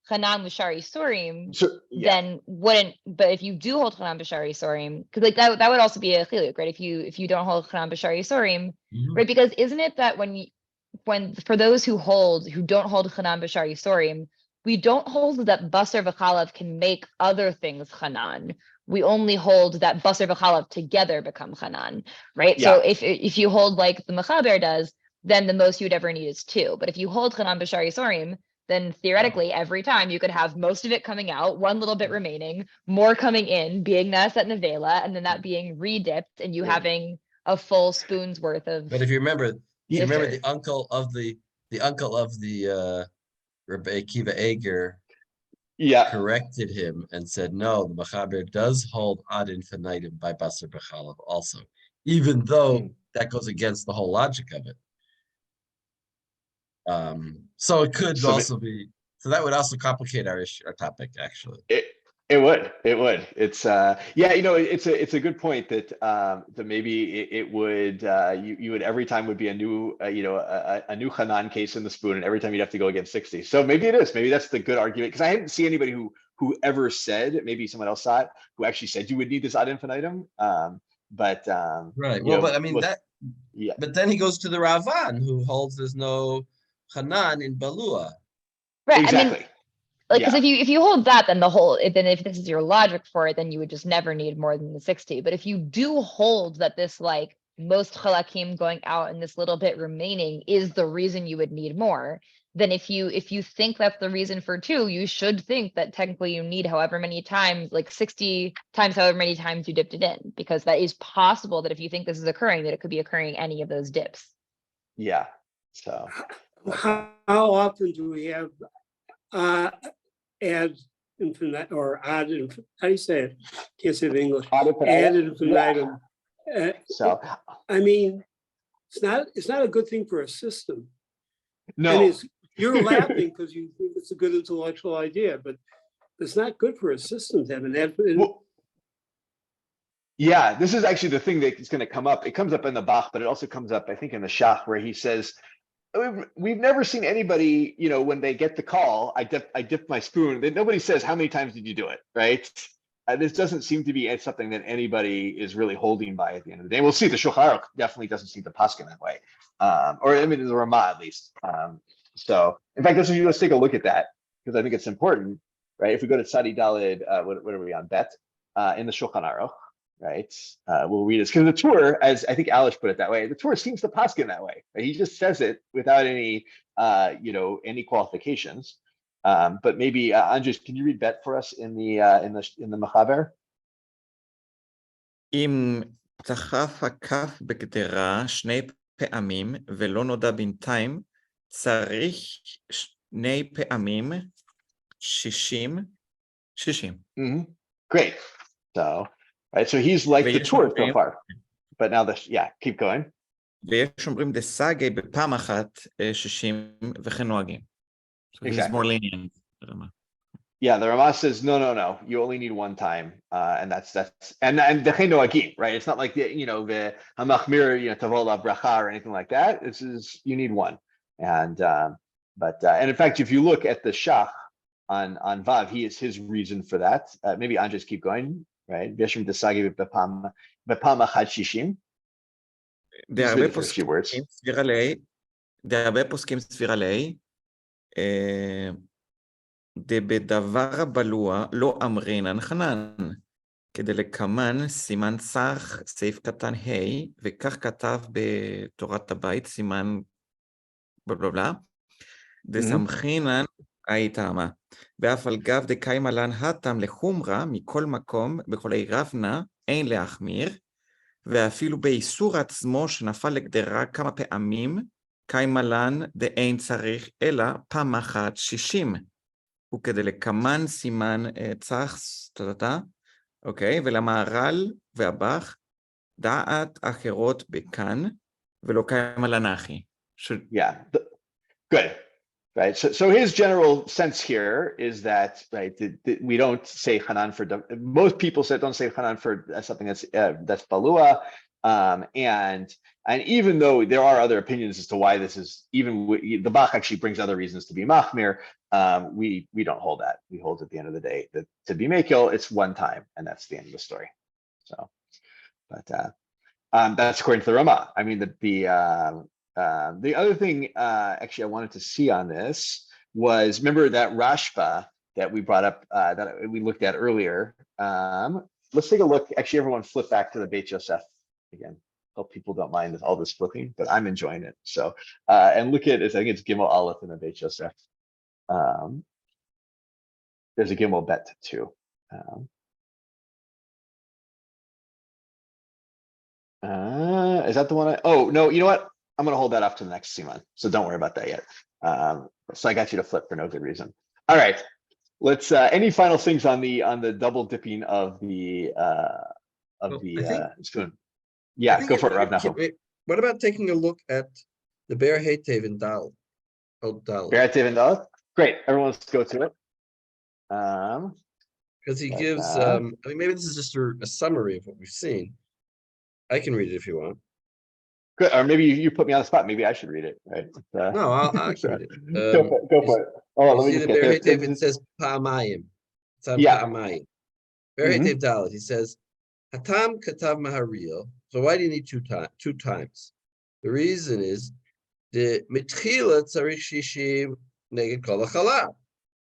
Chanan B'Shari Sorim, then wouldn't. But if you do hold Chanan B'Shari Sorim, because that would also be a chiluk, right? If you don't hold Chanan B'Shari Sorim, right? Because isn't it that when for those who don't hold Chanan B'Shari Sorim, we don't hold that basar v'chalav can make other things Chanan. We only hold that basar v'chalav together become Chanan, right? So if you hold like the Mechaber does, then the most you'd ever need is 2. But if you hold Chanan B'Shari Sorim, then theoretically, every time you could have most of it coming out, 1 little bit remaining, more coming in, being naset nevela, and then that being re-dipped, and you having a full spoon's worth of. But if you remember, the uncle of the Rabbi Akiva Eger corrected him and said, no, the Machaber does hold ad infinitum by Basar B'chalav also, even though that goes against the whole logic of it. So it could also be, so that would also complicate our topic, actually. It would. It's it's a good point that maybe it would you would every time would be a new a new Hanan case in the spoon, and every time you'd have to go against 60. So maybe it is. Maybe that's the good argument, because I didn't see anybody who ever said, maybe someone else saw it, who actually said you would need this ad infinitum. Right. Well, but I mean but then he goes to the Ravan, who holds there's no Hanan in Balua. Right. Exactly. I mean, like, because if you hold that, then if this is your logic for it, then you would just never need more than the 60. But if you do hold that this, like, most chalakim going out and this little bit remaining is the reason you would need more, then if you think that's the reason for 2, you should think that technically you need however many times, like 60 times however many times you dipped it in, because that is possible that if you think this is occurring, that it could be occurring any of those dips. Yeah. So how often do we have ad infinitum, or ad infinitum? How do you say it? Can't say it in English. Ad infinitum. So I mean, it's not a good thing for a system. no. And you're laughing because you think it's a good intellectual idea, but it's not good for a system to have an ad. Yeah, this is actually the thing that is going to come up. It comes up in the Bach, but it also comes up, I think, in the Shach, where he says, we've never seen anybody, when they get the call, I dip my spoon. Nobody says, how many times did you do it, right? This doesn't seem to be something that anybody is really holding by at the end of the day. We'll see. The Shulchan Aruch definitely doesn't seem to paskin that way, or I mean, the Ramah at least. So, in fact, let's take a look at that, because I think it's important, right? If we go to Tzadi Daled, what are we on, Bet, in the Shulchan Aruch, right? We'll read it, because the Torah, as I think Alish put it that way, the Torah seems to paskin that way. Right? He just says it without any, any qualifications. But maybe Andres, can you read Bet for us in the Machaber? אם צחף הכף בגדרה 2 פעמים ולא נודע בינתיים, צריך 2 פעמים 60. Great. So, right, so he's like the Torah so far. But now keep going. ויש אומרים דסגי בפעם אחת 60 וכן נוהגים. So he's more lenient. Yeah, the Ramah says no. You only need one time, and that's and the noagim, right? It's not like the hamachmir tavola bracha or anything like that. This is, you need one, and in fact, if you look at the Shach on Vav, his reason for that. Maybe Andres, keep going, right? V'yeshim desagi b'pam achad shishim. דהרבה פוסקים סביר עלי, דבדבר הבלוע לא אמרינן חנן, כדי לקמן סימן צח סעיף קטן ה', וכך כתב בתורת הבית, סימן בלבלה, דסמכינן הייתמה, ואף על גב דקיימה לן הטם לחומרה, מכל מקום, בכל רבנה, אין להחמיר, ואפילו באיסור עצמו שנפל לגדרה כמה פעמים, קיימה לן דאין צריך, אלא פעם אחת 60. וכדי לקמן סימן צח, אוקיי, ולמהר"ל והבח, דעת אחרות בכאן, ולא קיימה לן אחי. Yeah, good. Right. So his general sense here is that, right, we don't say Hanan for, most people don't say Hanan for something that's Balua. And even though there are other opinions as to why this is, even the Bach actually brings other reasons to be Machmir, we don't hold that. We hold at the end of the day that to be Mekil, it's one time, and that's the end of the story. So, but that's according to the Ramah. I mean, the other thing, actually, I wanted to see on this was, remember that Rashba that we brought up, that we looked at earlier. Let's take a look. Actually, everyone flip back to the Beit Yosef again. Hope people don't mind all this flipping, but I'm enjoying it. So, and look at it. I think it's Gimel Aleph in the Beit Yosef. There's a Gimel Bet too. Is that the one? Oh no, you know what? I'm going to hold that off to the next Siman, so don't worry about that yet. So I got you to flip for no good reason. All right. let's any final things on the double dipping of the spoon? Yeah, go for it, Rav Nachum. What about taking a look at the Bear Heitev in Dal? Bear Heitev in Dal? Great, everyone let's go to it. Because he gives, I mean, maybe this is just a summary of what we've seen. I can read it if you want. Good, or maybe you put me on the spot. Maybe I should read it, right? No, I can read it. Go for it. Hold on, let me see just the get Bear there. Heitev, it says Pa'amayim. It's on Yeah. Pa'amayim. Bear Heitev Dalet, he says, Hatam Katav Maharil. So why do you need two times? The reason is the Mitchila Tzarich Shishim Neged Kol HaChalab.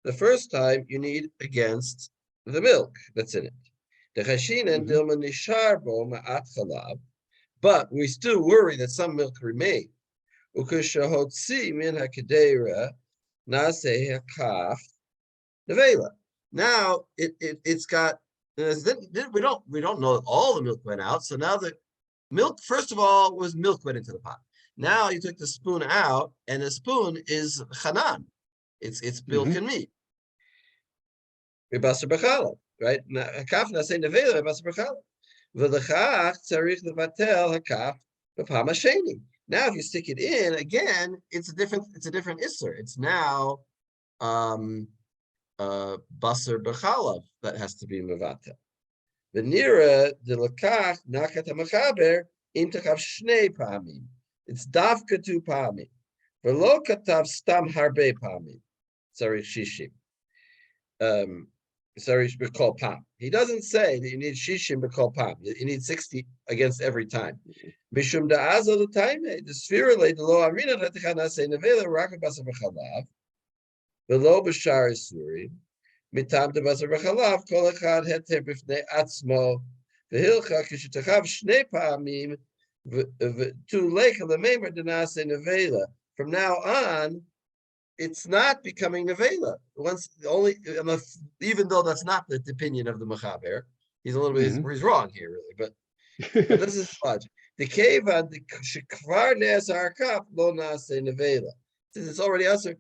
The first time you need against the milk that's in it. The Chashinen Dilma Nishar Bo Ma'at Chalab. But we still worry that some milk remain. Ukashahotzi min hakedera nase hakaf nevela. Now it's got we don't know that all the milk went out. So now the milk, first of all, was milk went into the pot. Now you took the spoon out, and the spoon is chanan. It's milk and meat. Basar b'challah, right? Hakaf nase nevela basar b'challah. Now, if you stick it in again, it's a different isser. It's now basar b'chalav that has to be mevatel. The nira the lekach nakat hamachaber intachav shnei pamim. It's davka 2 pamim. V'lo katav stam harbe pamim. Tzarich shishim. B'kol pam. He doesn't say that you need shishim b'kol pam. You need 60 against every time. Mishum da'azo the time the sphere le the lo amrina that say nevela rak basar b'chalav below b'shar isuri mitam de basar b'chalav kol echad heter b'fnei atzmo v'hilcha kishitachav shnei pamim to lecha lememer denase nevela. From now on, it's not becoming nevela. Even though that's not the opinion of the Mechaber, he's a little bit he's wrong here, really. But this is logic. The kevan the shekvar ne'asar kaf lo nase nevela. Since it's already aser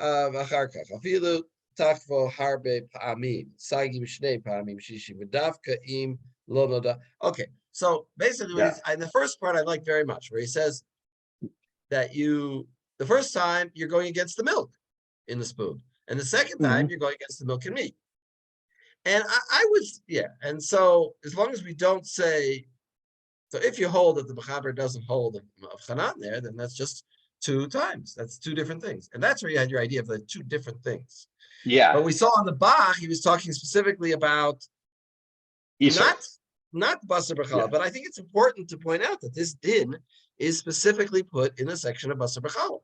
achar kach afilu takvo harbe pa'amim sagim shnei pa'amim shishi v'davka im lo noda. Okay, so basically, the first part I like very much, where he says that the first time you're going against the milk in the spoon, and the second time you're going against the milk and meat. And I was, and so as long as we don't say, so if you hold that the Mechaber doesn't hold of Chanan there, then that's just 2 times. That's 2 different things. And that's where you had your idea of the 2 different things. Yeah. But we saw on the Bach, he was talking specifically about not Basar B'challah, but I think it's important to point out that this din is specifically put in the section of Basar B'challah.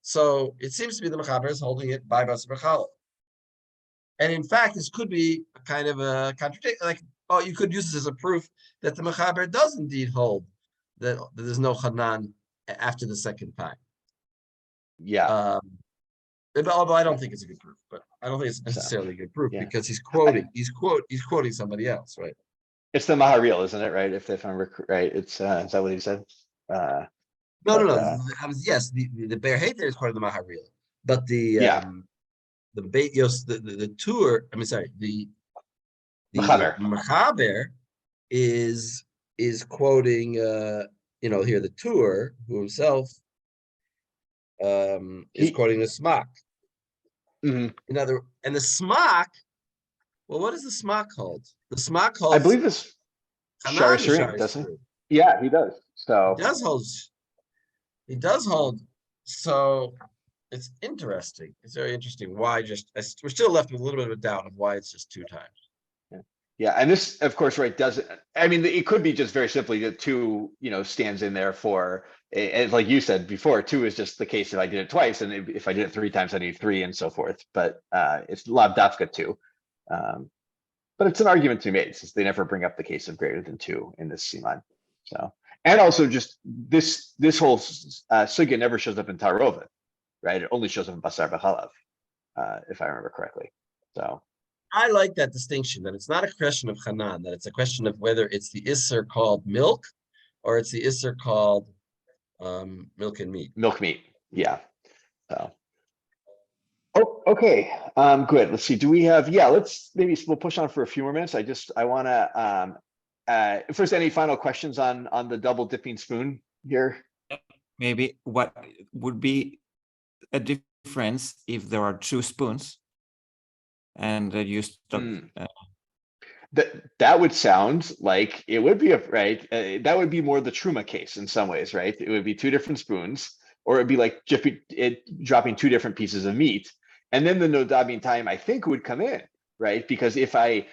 So it seems to be the Mechaber is holding it by Basar B'challah. And in fact, this could be a kind of a contradiction. Like, you could use this as a proof that the Mechaber does indeed hold that there's no Chanan after the second time. Yeah. Although I don't think it's a good proof, but I don't think it's necessarily a good proof because he's quoting somebody else, right? It's the Maharil, isn't it? Right? If I'm right, it's is that what he said? No. Yes, the Bear Hater is part of the Maharil, but the tour. I mean, sorry, the Mechaber is quoting. Here the tour who himself is quoting the Smak. And the Smak. Well, what is the Smak called? The Smak called. I believe it's Shari Shirim, doesn't he? Yeah, he does. So he does hold. So it's interesting. It's very interesting. Why we're still left with a little bit of a doubt of why it's just 2 times. Yeah, and this, of course, right, doesn't. I mean, it could be just very simply that 2, stands in there for, as like you said before, 2 is just the case if I did it twice, and if I did it 3 times, I need 3 and so forth. But it's lav dafka 2. But it's an argument to be made since they never bring up the case of greater than 2 in this Siman. So, and also just this whole sugya never shows up in Tarova, right? It only shows up in Basar B'chalav, if I remember correctly. So I like that distinction, that it's not a question of Chanan, that it's a question of whether it's the Isser called milk or it's the Isser called milk and meat. Milk meat, yeah. So Oh, okay. Good. Let's see. Do we have, yeah, we'll push on for a few more minutes. I want to, first, any final questions on the double dipping spoon here? Maybe what would be a difference if there are two spoons and you stop. That would sound like it would be right. That would be more the truma case in some ways, right? It would be two different spoons, or it'd be like dropping two different pieces of meat, and then the nodabin time I think would come in, right? Because if I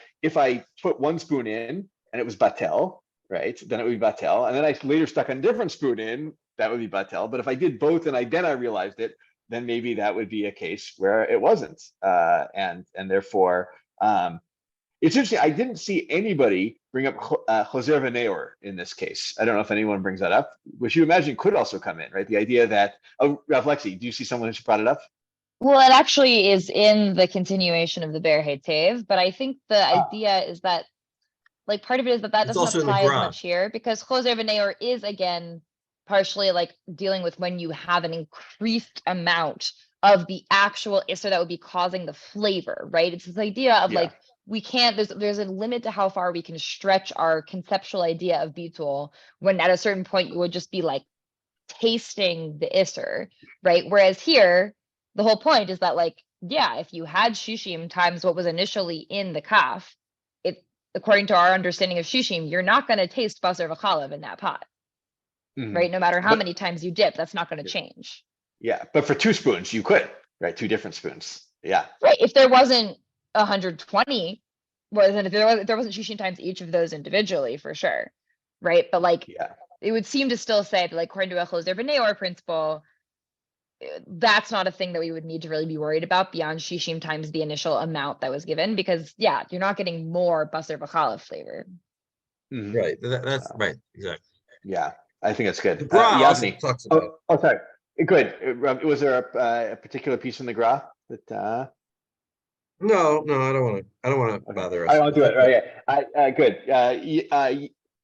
put one spoon in and it was batel, right, then it would be batel, and then I later stuck a different spoon in, that would be batel. But if I did both and then I realized it, then maybe that would be a case where it wasn't, and therefore. It's interesting. I didn't see anybody bring up Choser v'neor in this case. I don't know if anyone brings that up, which you imagine could also come in, right? The idea that, Rav Lexi, do you see someone who brought it up? Well, it actually is in the continuation of the Ber Hetev, but I think the idea is that, like, part of it is that It's doesn't also in the apply as Gra. much here because Choser v'neor is again partially like dealing with when you have an increased amount of the actual Isser that would be causing the flavor, right? It's this idea of like, we can't, there's a limit to how far we can stretch our conceptual idea of Bitul when at a certain point you would just be like tasting the Isser, right? Whereas here, the whole point is that like, yeah, if you had Shishim times what was initially in the kaf, it, according to our understanding of Shishim, you're not going to taste Basar v'chalav in that pot, right? No matter how many times you dip, that's not going to change. Yeah, but for two spoons, you could, right? Two different spoons. Yeah. Right. If there wasn't 120, if there wasn't Shishim times each of those individually, for sure. Right. But like, it would seem to still say that, like, according to a Choser v'neor principle, that's not a thing that we would need to really be worried about beyond Shishim times the initial amount that was given, because yeah, you're not getting more Basar v'chalav flavor. Right. That's right. Exactly. Yeah, I think that's good. The Gra also Yavni. talks about. Oh, sorry. Good. Was there a particular piece in the Gra that? No, I don't want to bother us. I don't do it. Right. Yeah. Good.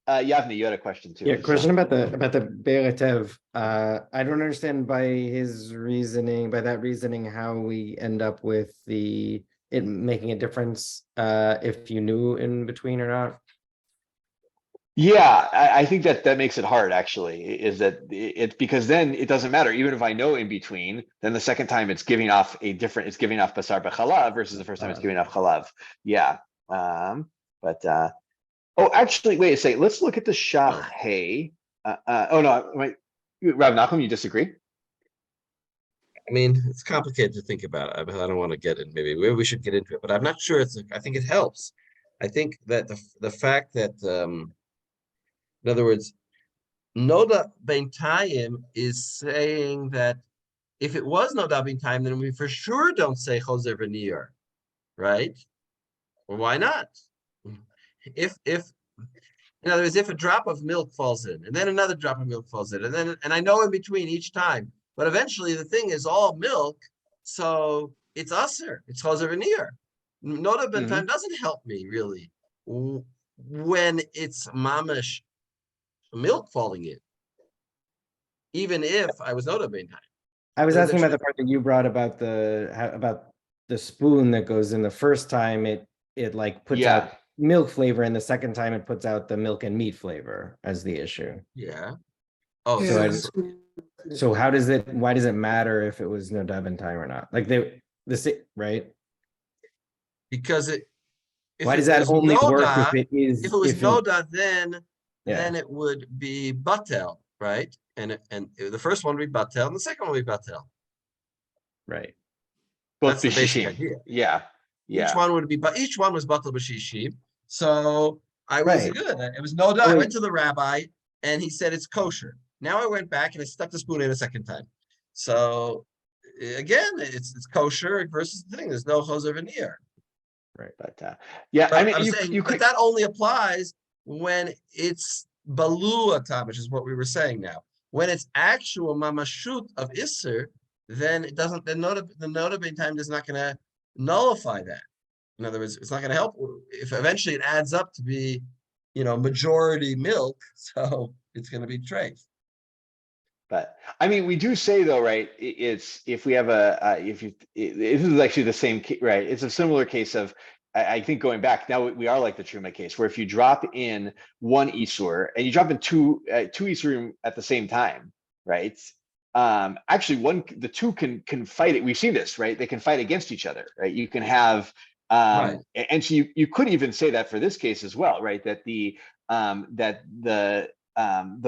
Yavni, you had a question too. Yeah, question about the Ber Hetev. I don't understand by that reasoning, how we end up with it making a difference if you knew in between or not. Yeah, I think that makes it hard, actually, is that it's because then it doesn't matter. Even if I know in between, then the second time it's giving off basar b'chalav versus the first time it's giving off chalav. Yeah. Actually, wait a second. Let's look at the shach hey. Oh no, wait, Rav Nachum, you disagree? I mean, it's complicated to think about. I don't want to get in. Maybe we should get into it, but I'm not sure. I think it helps. I think that the fact that in other words, Noda Beintayim is saying that if it was Noda Beintayim, then we for sure don't say Choser v'neor, right? Well, why not? If in other words, if a drop of milk falls in, and then another drop of milk falls in, and I know in between each time, but eventually the thing is all milk, so it's usher, it's Choser v'neor. Noda Beintayim doesn't help me really when it's mamash milk falling in, even if I was Noda Beintayim. I was asking about the part that you brought about the spoon that goes in the first time. It like puts out milk flavor, and the second time it puts out the milk and meat flavor as the issue. Yeah. Oh, so how does it? Why does it matter if it was Noda Beintayim or not? Like right? Because why does that only work if it is? If it was Noda, then it would be batel, right? And the first one would be batel, and the second one would be batel. Right. Both That's the basic idea. Yeah. Each one would be, but each one was batel b'shishim. So I was good. It was Noda. I went to the rabbi, and he said it's kosher. Now I went back and I stuck the spoon in a second time. So again, it's kosher versus the thing. There's no Choser v'neor. Right. But I mean, but that only applies when it's balu atam, which is what we were saying now. When it's actual mamashut of Isser, then it doesn't. The Noda Beintayim is not going to nullify that. In other words, it's not going to help if eventually it adds up to be, majority milk. So it's going to be treif. But I mean, we do say though, right? It's if we have this is actually the same, right? It's a similar case of, I think going back now, we are like the Truma case, where if you drop in one Isur and you drop in two Isurim at the same time, right? Actually, the two can fight it. We've seen this, right? They can fight against each other, right? You can have, Right. and so you could even say that for this case as well, right? That the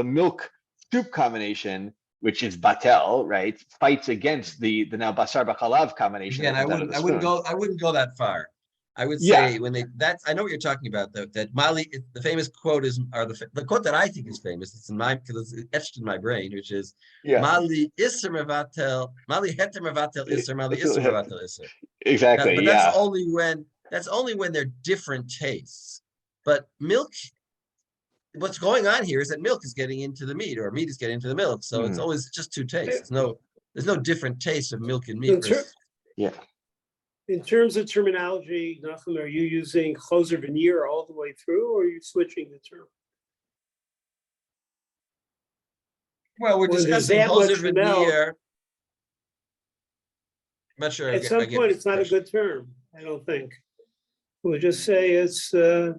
milk soup combination, which is batel, right, fights against the now basar b'chalav combination. Again, that comes out of the I wouldn't go that far. I would Yeah. say I know what you're talking about though, that Mali, the famous quote is, or the quote that I think is famous, it's in my, because it's etched in my brain, which is, Mali isser mevatel, Mali heter mevatel isser, Mali isser mevatel isser. Exactly. But that's only when they're different tastes. But milk, what's going on here is that milk is getting into the meat, or meat is getting into the milk. So it's always just two tastes. There's no different taste of milk and meat. Yeah. In terms of terminology, Nachum, are you using choser veneer all the way through, or are you switching the term? Well, we're discussing choser veneer. I'm not sure. At some point, it's not a good term, I don't think. We'll just say it's a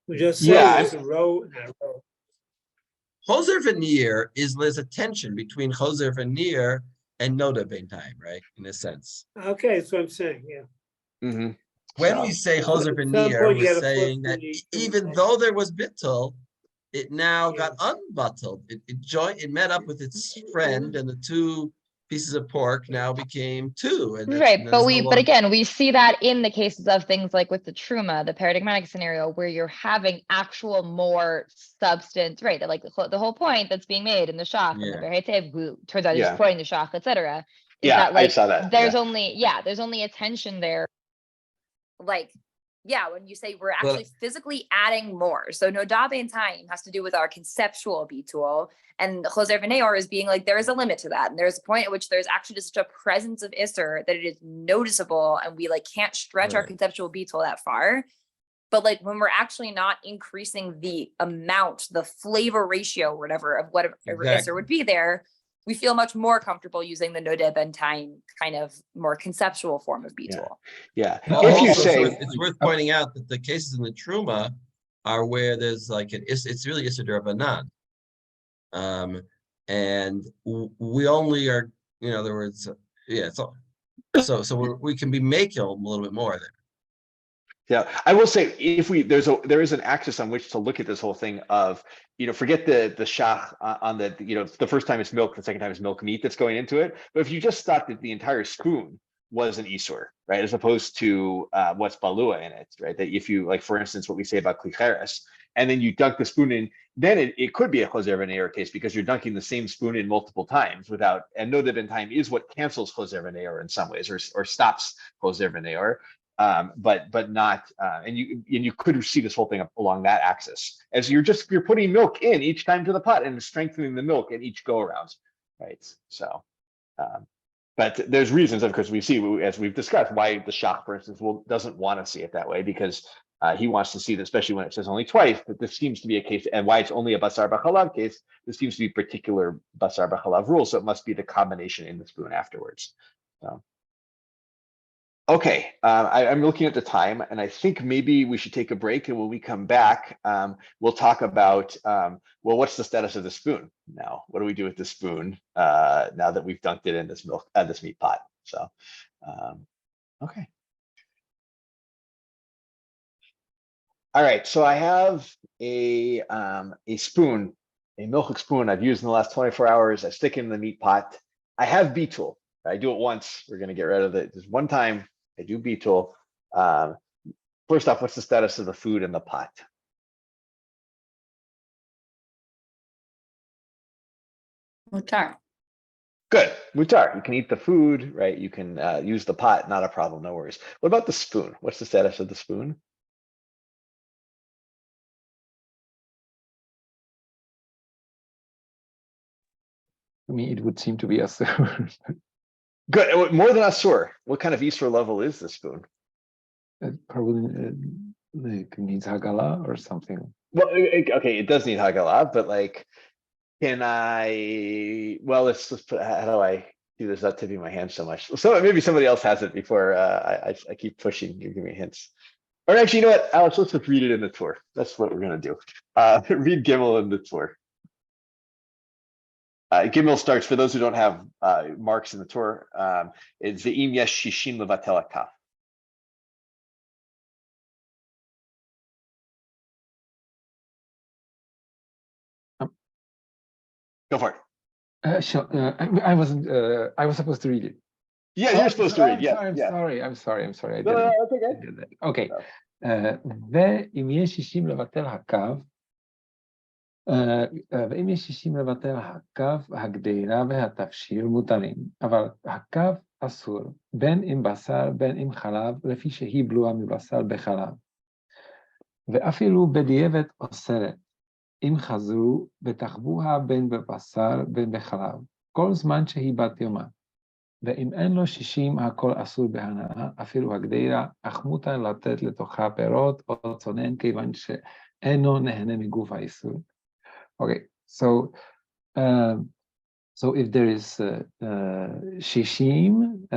row. Choser veneer there's a tension between choser veneer and noda b'intayim, right? In a sense. Okay, that's what I'm saying. Yeah. Mm-hmm. When we say choser veneer, we're saying that even though there was bittul, it now got unbuttled. It met up with its friend, and the two pieces of pork now became two. Right, but again, we see that in the cases of things like with the truma, the paradigmatic scenario, where you're having actual more substance, right? That like the whole point that's being made in the shach and the Berhetev, who turns out is supporting the shach, etc. Is that like I saw that. There's only a tension there. Like, yeah, when you say we're actually physically adding more. So noda b'intayim has to do with our conceptual bitul, and choser v'neor is being like, there is a limit to that. And there's a point at which there's actually just such a presence of isser that it is noticeable, and we like can't stretch our conceptual bitul that far. But like when we're actually not increasing the amount, the flavor ratio, or whatever, of whatever isser would be there, we feel much more comfortable using the nodeh b'intayim kind of more conceptual form of bitul. Yeah. If you say, it's worth pointing out that the cases in the truma are where there's like it's really Issur d'Rabbanan. And we only are, in other words, so we can be making a little bit more there. Yeah, I will say there is an axis on which to look at this whole thing of, forget the shach on the, the first time it's milk, the second time it's milk meat that's going into it. But if you just thought that the entire spoon was an isur, right, as opposed to what's balua in it, right? That if you, like, for instance, what we say about klicheres, and then you dunk the spoon in, then it could be a choser v'neor case, because you're dunking the same spoon in multiple times without, and noda b'intayim is what cancels choser v'neor in some ways, or stops choser v'neor. But not, and you could see this whole thing along that axis, as you're putting milk in each time to the pot and strengthening the milk in each go around, right? So, but there's reasons, of course, we see, as we've discussed, why the shach, for instance, doesn't want to see it that way, because he wants to see that, especially when it says only twice, that this seems to be a case, and why it's only a basar b'chalav case. This seems to be a particular basar b'chalav rule, so it must be the combination in the spoon afterwards. So. Okay, I'm looking at the time, and I think maybe we should take a break, and when we come back, we'll talk about, well, what's the status of the spoon now? What do we do with the spoon now that we've dunked it in this this meat pot? So, okay. All right, so I have a spoon, a milchik spoon I've used in the last 24 hours. I stick it in the meat pot. I have bitul. I do it once. We're going to get rid of it. Just one time. I do bitul. First off, what's the status of the food in the pot? Mutar. Good, mutar. You can eat the food, right? You can use the pot, not a problem, no worries. What about the spoon? What's the status of the spoon? To me, it would seem to be asur. Good, more than asur. What kind of isur level is the spoon? It probably needs hagala or something. Well, okay, it does need Haggalah, but like, can I, well, let's put, how do I do this without tipping my hand so much? So maybe somebody else has it before I keep pushing, you give me hints. Or actually, you know what, Alex, let's just read it in the tour. That's what we're gonna do. Read Gimel in the tour. Gimel starts, for those who don't have marks in the tour, it's Ve'im yesh shishim levatel hakaf. Go for it. Sure, I wasn't. I was supposed to read it. Yeah, Oh, you're supposed to read. Yeah, I'm yeah. sorry. I No, didn't. that's okay. I did that. Okay. No. ואם יש 60 לבטל הקו, ואם יש 60 לבטל הקו, הגדירה והתבשיל מותרים, אבל הקו אסור, בין אם בשר, בין אם חלב, לפי שהיא בלועה מבשר בחלב. ואפילו בדיעבד אוסרת, אם חזרו ותחבוה בין בבשר בין בחלב, כל זמן שהיא בת יומה. ואם אין לו 60, הכל אסור בהנאה, אפילו הגדירה, אך מותר לתת לתוכה פירות או צונן, כיוון שאינו נהנה מגוף האיסור. Okay, so if there is shishim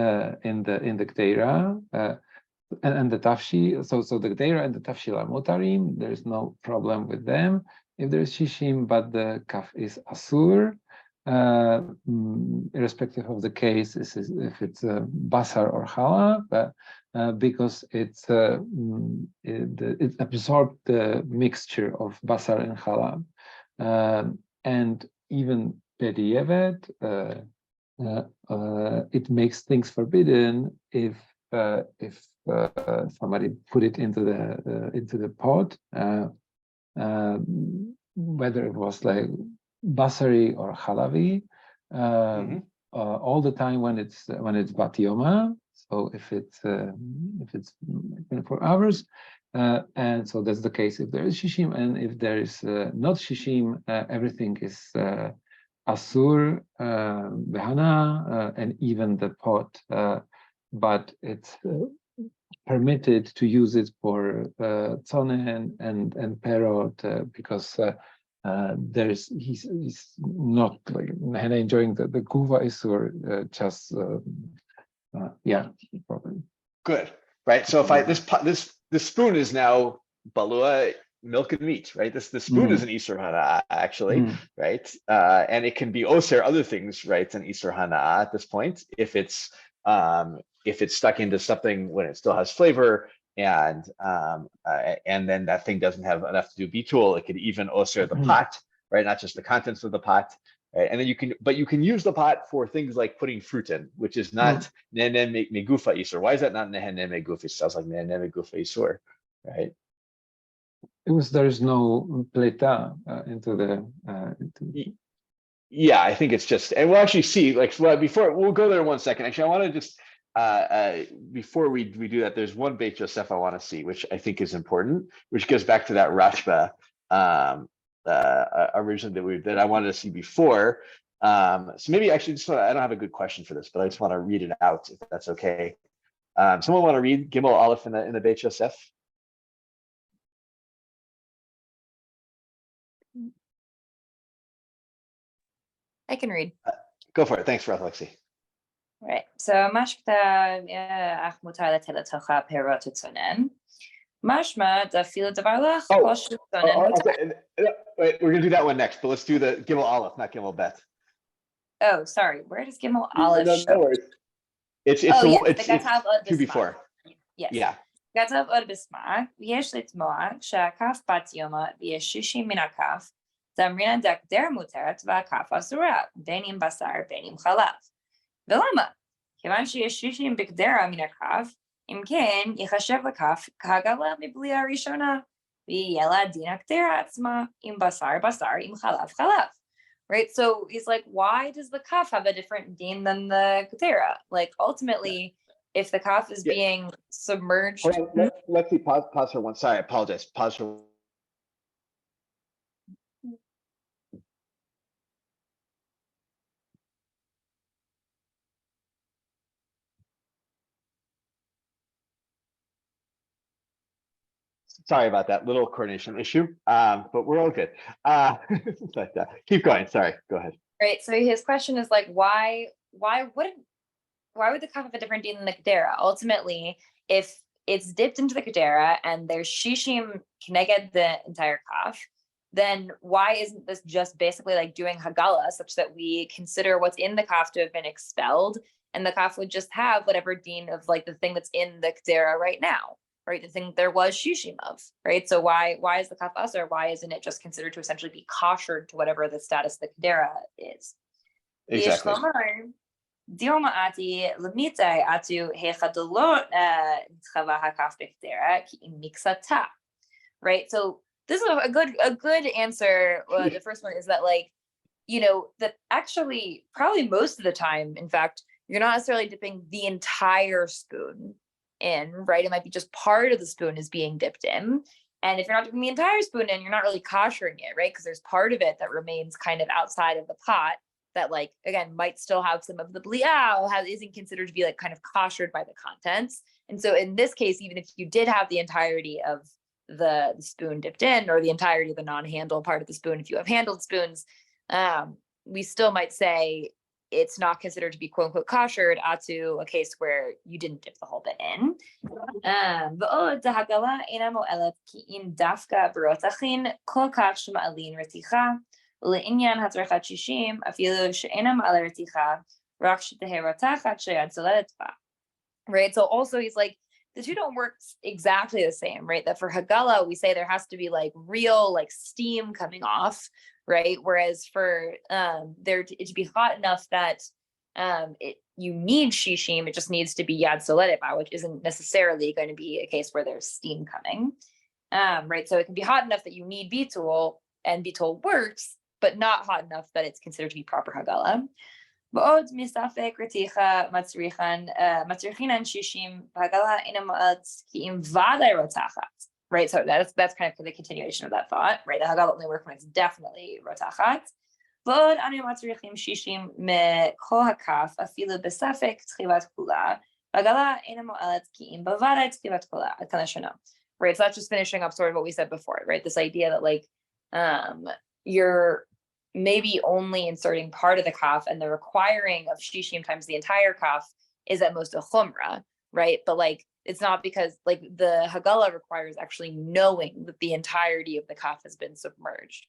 in the gdeira and the tafshi, so the gdeira and the tafshil are mutarim, there is no problem with them. If there is shishim but the kaf is asur, irrespective of the case, if it's basar or challah, because it absorbed the mixture of basar and challah. And even bediavad, it makes things forbidden if somebody put it into the pot, whether it was like basari or halavi, all the time when it's batiyoma. So if it's 24 hours. And so that's the case if there is shishim, and if there is not shishim, everything is asur, behana, and even the pot, but it's permitted to use it for tzonen and perot, because he's not like enjoying the guva isur, just yeah, probably. Good, right? So if this spoon is now balua, milk and meat, right? This spoon is an Isur Hana actually, right? And it can be oser other things, right? An Isur Hana at this point if it's stuck into something when it still has flavor, and then that thing doesn't have enough to do bitul. It could even oser the pot, right? Not just the contents of the pot. Right? And then you can use the pot for things like putting fruit in, which is not nene megufa isur. Why is that not nene megufa? It sounds like nene megufa isur, right? There is no pleta into the. Yeah, I think it's just, and we'll actually see. Like, well, before we'll go there in 1 second. Actually, I want to just before we do that, there's one Beit Yosef I want to see, which I think is important, which goes back to that Rashba originally that I wanted to see before. So maybe actually I don't have a good question for this, but I just want to read it out if that's okay. Someone want to read Gimel Aleph in the Beit Yosef? I can read. Go for it. Thanks, Alexi. Right. So mashma ach mutar letela tocha perot utzonen. Mashma da fila davarlach kol shutzonen. Wait, we're gonna do that one next, but let's do the Gimel Aleph, not Gimel Bet. Oh, sorry. Where does Gimel Aleph show? No worries. It's two before. Yes. Yeah. Gatav od bismach v'yesh litmoach she'akaf bat yoma v'yesh shishim min akaf zamrina dakder muteret v'akaf asura benim basar benim chalav. Velama kivan sheyesh shishim b'gdera min akaf im ken yichashev lakaf k'hagala mibli harishona v'yela din akdera atzma im basar im chalav chalav. Right, so he's like, why does the kaf have a different din than the gdera? Like ultimately, if the kaf is being submerged. Let's see. Pause for one. Sorry, I apologize. Pause for. sorry about that little coordination issue, but we're all good. But, keep going. Sorry, go ahead. Right. So his question is like, why would the kaf have a different din than the kedera? Ultimately, if it's dipped into the kedera and there's shishim connected the entire kaf, then why isn't this just basically like doing hagala, such that we consider what's in the kaf to have been expelled, and the kaf would just have whatever din of like the thing that's in the kedera right now, right? The thing there was shishim of, right? So why is the kaf asur? Why isn't it just considered to essentially be koshered to whatever the status of the kedera is? Exactly. Dilma ati lemitai atu hechadolot chava hakaf b'kedera ki mixata, right? So this is a good answer. The first one is that like, that actually probably most of the time, in fact, you're not necessarily dipping the entire spoon in, right? It might be just part of the spoon is being dipped in. And if you're not dipping the entire spoon in, you're not really koshering it, right? Because there's part of it that remains kind of outside of the pot that, like, again, might still have some of the bliah, or isn't considered to be like kind of koshered by the contents. And so in this case, even if you did have the entirety of the spoon dipped in, or the entirety of the non-handle part of the spoon, if you have handled spoons, we still might say it's not considered to be quote unquote koshered atu a case where you didn't dip the whole bit in. לעניין הצרכת שישים, אפילו שאינם על הרתיחה, רק שתהא רותחת שיד צוללת בה. Right, so also he's like, the two don't work exactly the same, right? That for hagala, we say there has to be like real like steam coming off, right? Whereas for it to be hot enough that you need shishim, it just needs to be yad soledet ba, which isn't necessarily going to be a case where there's steam coming, right? So it can be hot enough that you need bitul, and bitul works, but not hot enough that it's considered to be proper hagala. Right, so that's kind of the continuation of that thought, right? The hagala only works when it's definitely rotachat. Right, so that's just finishing up sort of what we said before, right? This idea that like you're maybe only inserting part of the kaf, and the requiring of shishim times the entire kaf is at most a chumrah, right? But like it's not, because like the hagala requires actually knowing that the entirety of the kaf has been submerged.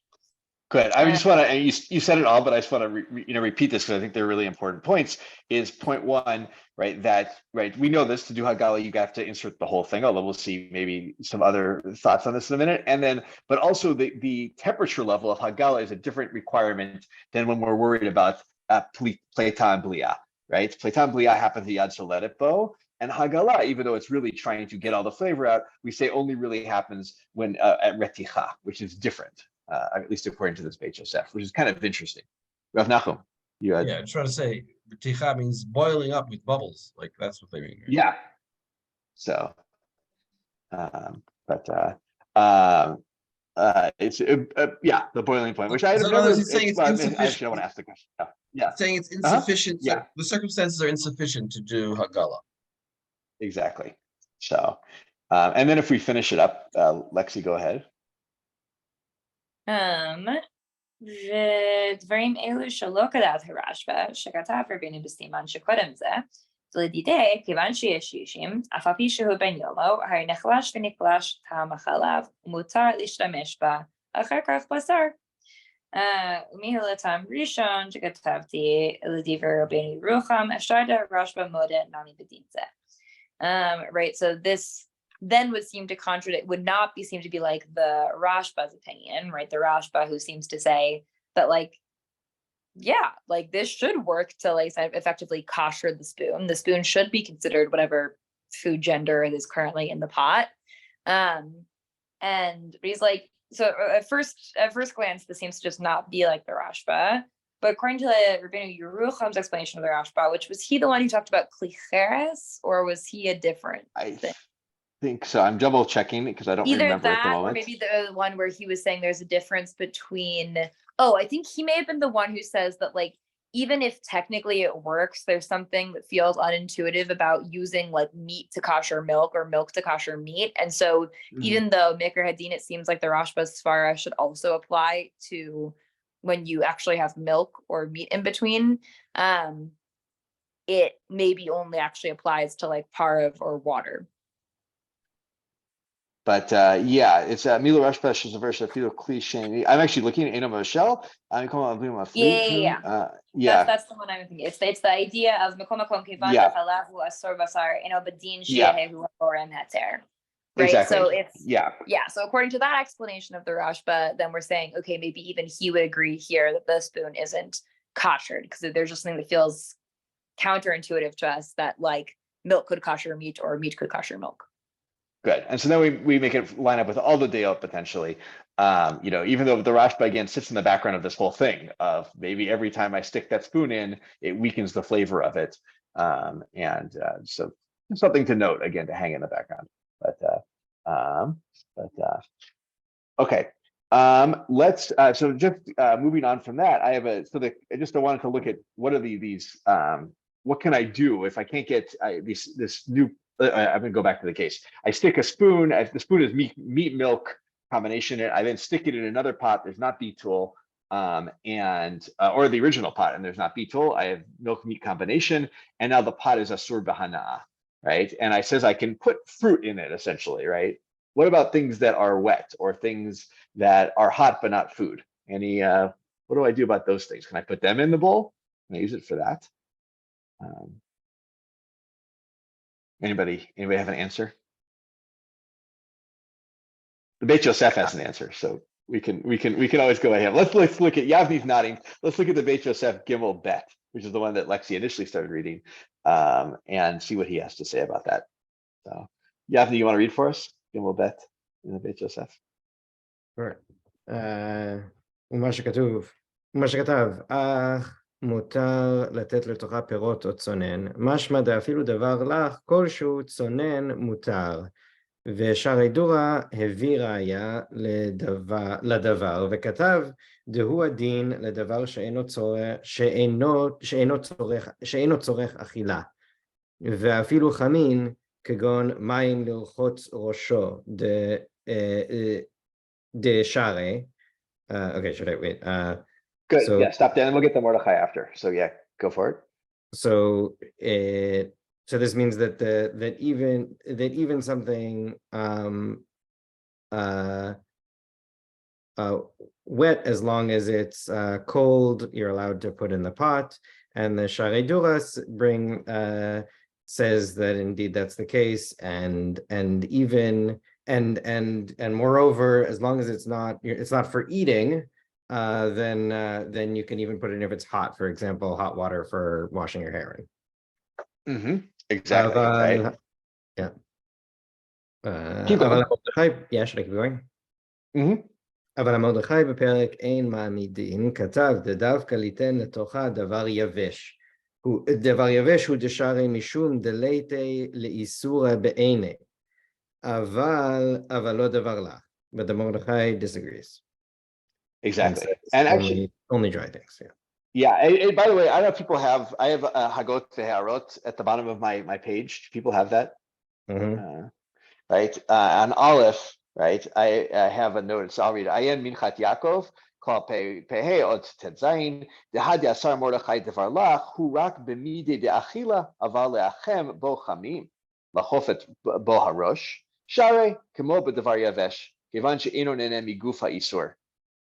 Good. I just want to, and you said it all, but I just want to repeat this because I think they're really important points. Is point one, right? That, right, we know this, to do hagala, you have to insert the whole thing, although we'll see maybe some other thoughts on this in a minute. And then, but also the temperature level of hagala is a different requirement than when we're worried about pleta and bliah, right? Pleta and bliah happens to yad soledet bo, and hagala, even though it's really trying to get all the flavor out, we say only really happens when at reticha, which is different. At least according to this Beit Yosef, which is kind of interesting. Rav Nachum, you had... Yeah, I'm trying to say, ticha means boiling up with bubbles. Like that's what they mean. Right? Yeah. So, it's yeah, the boiling point, which I have never. Saying it's insufficient. Actually, I want to ask the question. Yeah. Saying it's insufficient. Yeah. The circumstances are insufficient to do hagala. Exactly. So, and then if we finish it up, Lexi, go ahead. ודברים אלו שלא כדעת הרשב"א, שכתב רבינו בסימן שקודם זה, לדידי, כיוון שיש שישים, אף על פי שהוא בן יומו, הרי נחלש ונקלש טעם החלב, ומותר להשתמש בה, אחר כך בשר. ומהלטעם ראשון שכתבתי לדברי רבינו ירוחם, אפשר דרשב"א מודה נמי בדין זה. Right, so this then would seem to contradict, would not be seem to be like the Rashba's opinion, right? The Rashba who seems to say that like, yeah, like this should work to like effectively kosher the spoon. The spoon should be considered whatever food gender it is currently in the pot. And he's like, so at first glance, this seems to just not be like the Rashba. But according to the Rabbeinu Yerucham's explanation of the Rashba, which was he the one who talked about klicheres, or was he a different thing? I think so. I'm double checking because I don't remember at the moment. Or maybe the one where he was saying there's a difference between, I think he may have been the one who says that like even if technically it works, there's something that feels unintuitive about using like meat to kosher milk or milk to kosher meat. And so even though Mikra Hadin, it seems like the Rashba's svara should also apply to when you actually have milk or meat in between. It maybe only actually applies to like parv or water. But yeah, it's Milo Rashba is a verse of Filo cliche. I'm actually looking at Eno Michelle. Yeah. That's the one I'm thinking. It's the idea of Makom Makom Kivan Halahu Asor Basar Eno Badin Shehehu Orem Heter. Right. Exactly. So it's yeah. So according to that explanation of the Rashba, then we're saying, okay, maybe even he would agree here that the spoon isn't koshered because there's just something that feels counterintuitive to us that like milk could kosher meat or meat could kosher milk. Good. And so then we make it line up with all the Deah potentially. You know, even though the Rashba again sits in the background of this whole thing of maybe every time I stick that spoon in, it weakens the flavor of it. So something to note again to hang in the background. Okay. Let's so just moving on from that, I have I wanted to look at what are these what can I do if I can't get this new I'm gonna go back to the case. I stick a spoon, the spoon is meat milk combination, I then stick it in another pot, there's not bitul, or the original pot and there's not bitul, I have milk meat combination, and now the pot is asur b'hana, right? And I says I can put fruit in it essentially, right? What about things that are wet or things that are hot but not food? What do I do about those things? Can I put them in the bowl? Can I use it for that? Anybody have an answer? The Beit Yosef has an answer, so we can always go ahead. Let's look at Yavni's nodding. Let's look at the Beit Yosef Gimel Bet, which is the one that Lexi initially started reading, and see what he has to say about that. So, Yavni, you want to read for us Gimel Bet in the Beit Yosef? Sure. ומה שכתב, מותר לתת לתוכה פירות או צונן, משמע דאפילו דבר לך, כלשהו צונן מותר. ושערי דורה הביא ראיה לדבר, וכתב, דהו הדין לדבר שאינו צורך אכילה. ואפילו חמין, כגון מים לרחוץ ראשו, דשערי. Okay, should I wait? Good. So, yeah, stop there and we'll get the Mordechai after. So yeah, go for it. So this means that even something wet, as long as it's cold, you're allowed to put in the pot. And the Sharei Duras says that indeed that's the case, and moreover, as long as it's not for eating, then you can even put it in if it's hot. For example, hot water for washing your hair in. Exactly. Right. Yeah. Keep going. Yeah, should I keep going? אבל המרדכי בפרק אין מעמידין כתב דווקא ליתן לתוכה דבר יבש. דבר יבש הוא דשארי משום דלייתי לאיסורא בעיני. אבל לא דבר לך. But the Mordechai disagrees. Exactly. And actually only dry things. Yeah. And by the way, I don't know if people have, I have Hagot Veharot at the bottom of my page. Do people have that? Right. On Aleph, right, I have a note, so I'll read it. Ayen Minchat Yaakov, call Pehe Ot Tetzayin, Dehad Yasar Mordechai Devar Lach, Hu Rak B'mide De'achila, Aval Le'achem Bo Chamim, Lachofet Bo Harosh, Share Kemo B'Devar Yavesh, Kevan She'eno Nene Migufa Isur.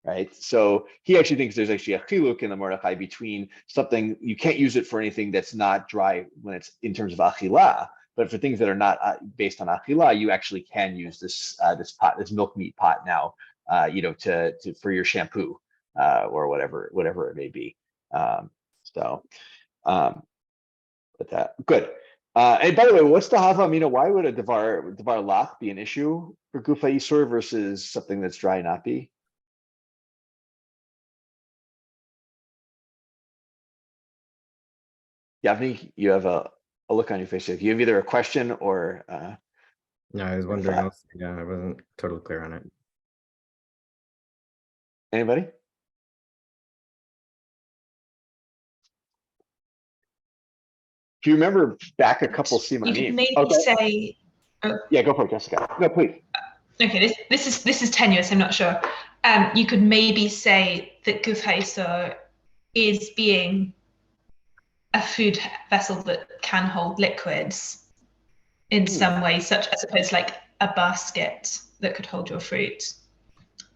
Right. So he actually thinks there's actually a chiluk in the Mordechai between something, you can't use it for anything that's not dry when it's in terms of achila, but for things that are not based on achila, you actually can use this milk meat pot now, to for your shampoo or whatever it may be. But that good. And by the way, what's the hava amina? Why would a devar lach be an issue for gufa yisur versus something that's dry not be? Yavni, you have a look on your face. You have either a question or no, I was wondering also, yeah, I wasn't totally clear on it. Anybody? If you remember back a couple You could Simanim. maybe Okay. say, Yeah, go for it, Jessica. No, please. okay, this is tenuous, I'm not sure. You could maybe say that Guf Haisor is being a food vessel that can hold liquids in some way, such as opposed to like a basket that could hold your fruit,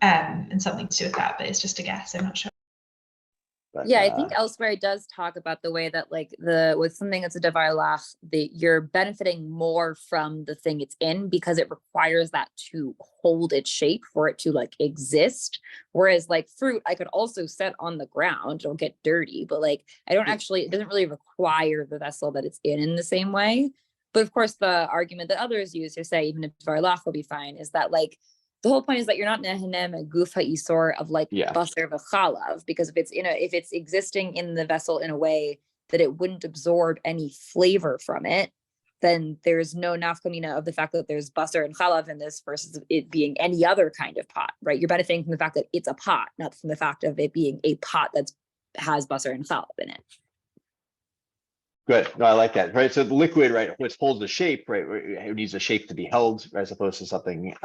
and something to do with that, but it's just a guess, I'm not sure. But, Yeah, I think elsewhere it does talk about the way that like with something that's a davar lach, you're benefiting more from the thing it's in because it requires that to hold its shape for it to like exist. Whereas like fruit, I could also set on the ground, it'll get dirty, but like I don't actually, it doesn't really require the vessel that it's in the same way. But of course, the argument that others use to say even if davar lach will be fine is that like the whole point is that you're not nehenem a guf ha'isor of like basar v'chalav, because if it's existing in the vessel in a way that it wouldn't absorb any flavor from it, then there's no nafkamina of the fact that there's basar and chalav in this versus it being any other kind of pot, right? You're benefiting from the fact that it's a pot, not from the fact of it being a pot that has basar and chalav in it. Good. No, I like that. Right. So the liquid, right, which holds the shape, right? It needs a shape to be held, right, as opposed to something.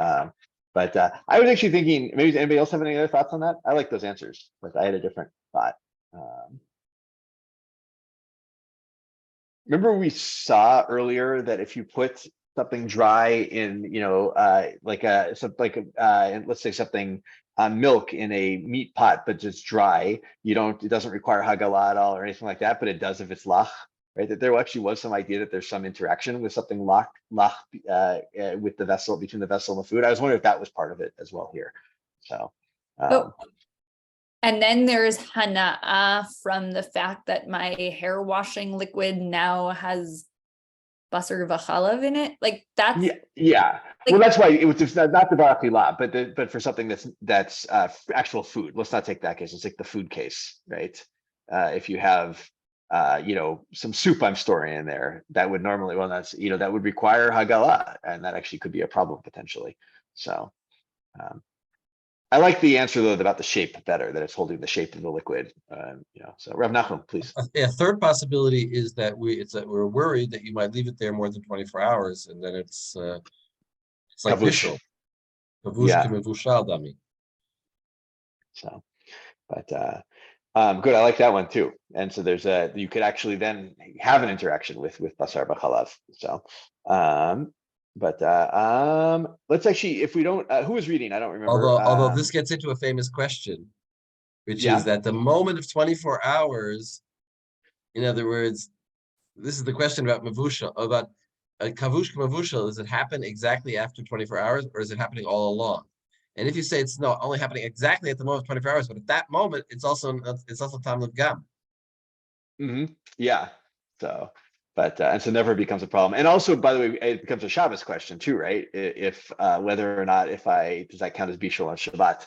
But I was actually thinking, maybe anybody else have any other thoughts on that? I like those answers, but I had a different thought. Remember we saw earlier that if you put something dry in, let's say something milk in a meat pot, but just dry, it doesn't require hagalah at all or anything like that, but it does if it's lach. Right, that there actually was some idea that there's some interaction with something lach with the vessel, between the vessel and the food. I was wondering if that was part of it as well here. So, and then there's hana'a from the fact that my hair washing liquid now has basar v'chalav in it. Like that's yeah. Like, well, that's why it's not the barakila, but for something that's actual food. Let's not take that case. It's like the food case, right? If you have some soup I'm storing in there, that would normally, that would require hagalah, and that actually could be a problem potentially. So I like the answer though about the shape better, that it's holding the shape of the liquid. So Rav Nachum, please. A third possibility is that we're worried that you might leave it there more than 24 hours, and then it's like bishul. Kavush k'mevushal dami. So, but good. I like that one too. And so you could actually then have an interaction with basar b'chalav. So, let's actually, if we don't, who was reading? I don't remember. Although this gets into a famous question, which is that the moment of 24 hours, in other words, this is the question about mavushal, about kavush k'mevushal. Does it happen exactly after 24 hours, or is it happening all along? And if you say it's not only happening exactly at the moment of 24 hours, but at that moment, it's also tam of gam. Yeah. So, but and so never becomes a problem. And also, by the way, it becomes a Shabbos question too, right? If whether or not does that count as bishul on Shabbat?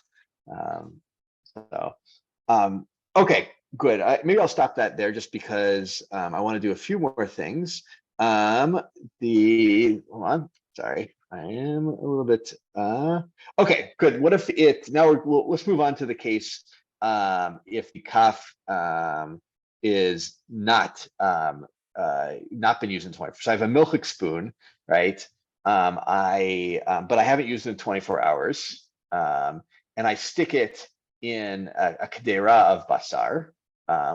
Okay, good. Maybe I'll stop that there just because I want to do a few more things. Hold on. Sorry. I am a little bit okay, good. What if let's move on to the case if the kaf is not been used in 24. So I have a milchik spoon, right? But I haven't used it in 24 hours. And I stick it in a kedera of basar.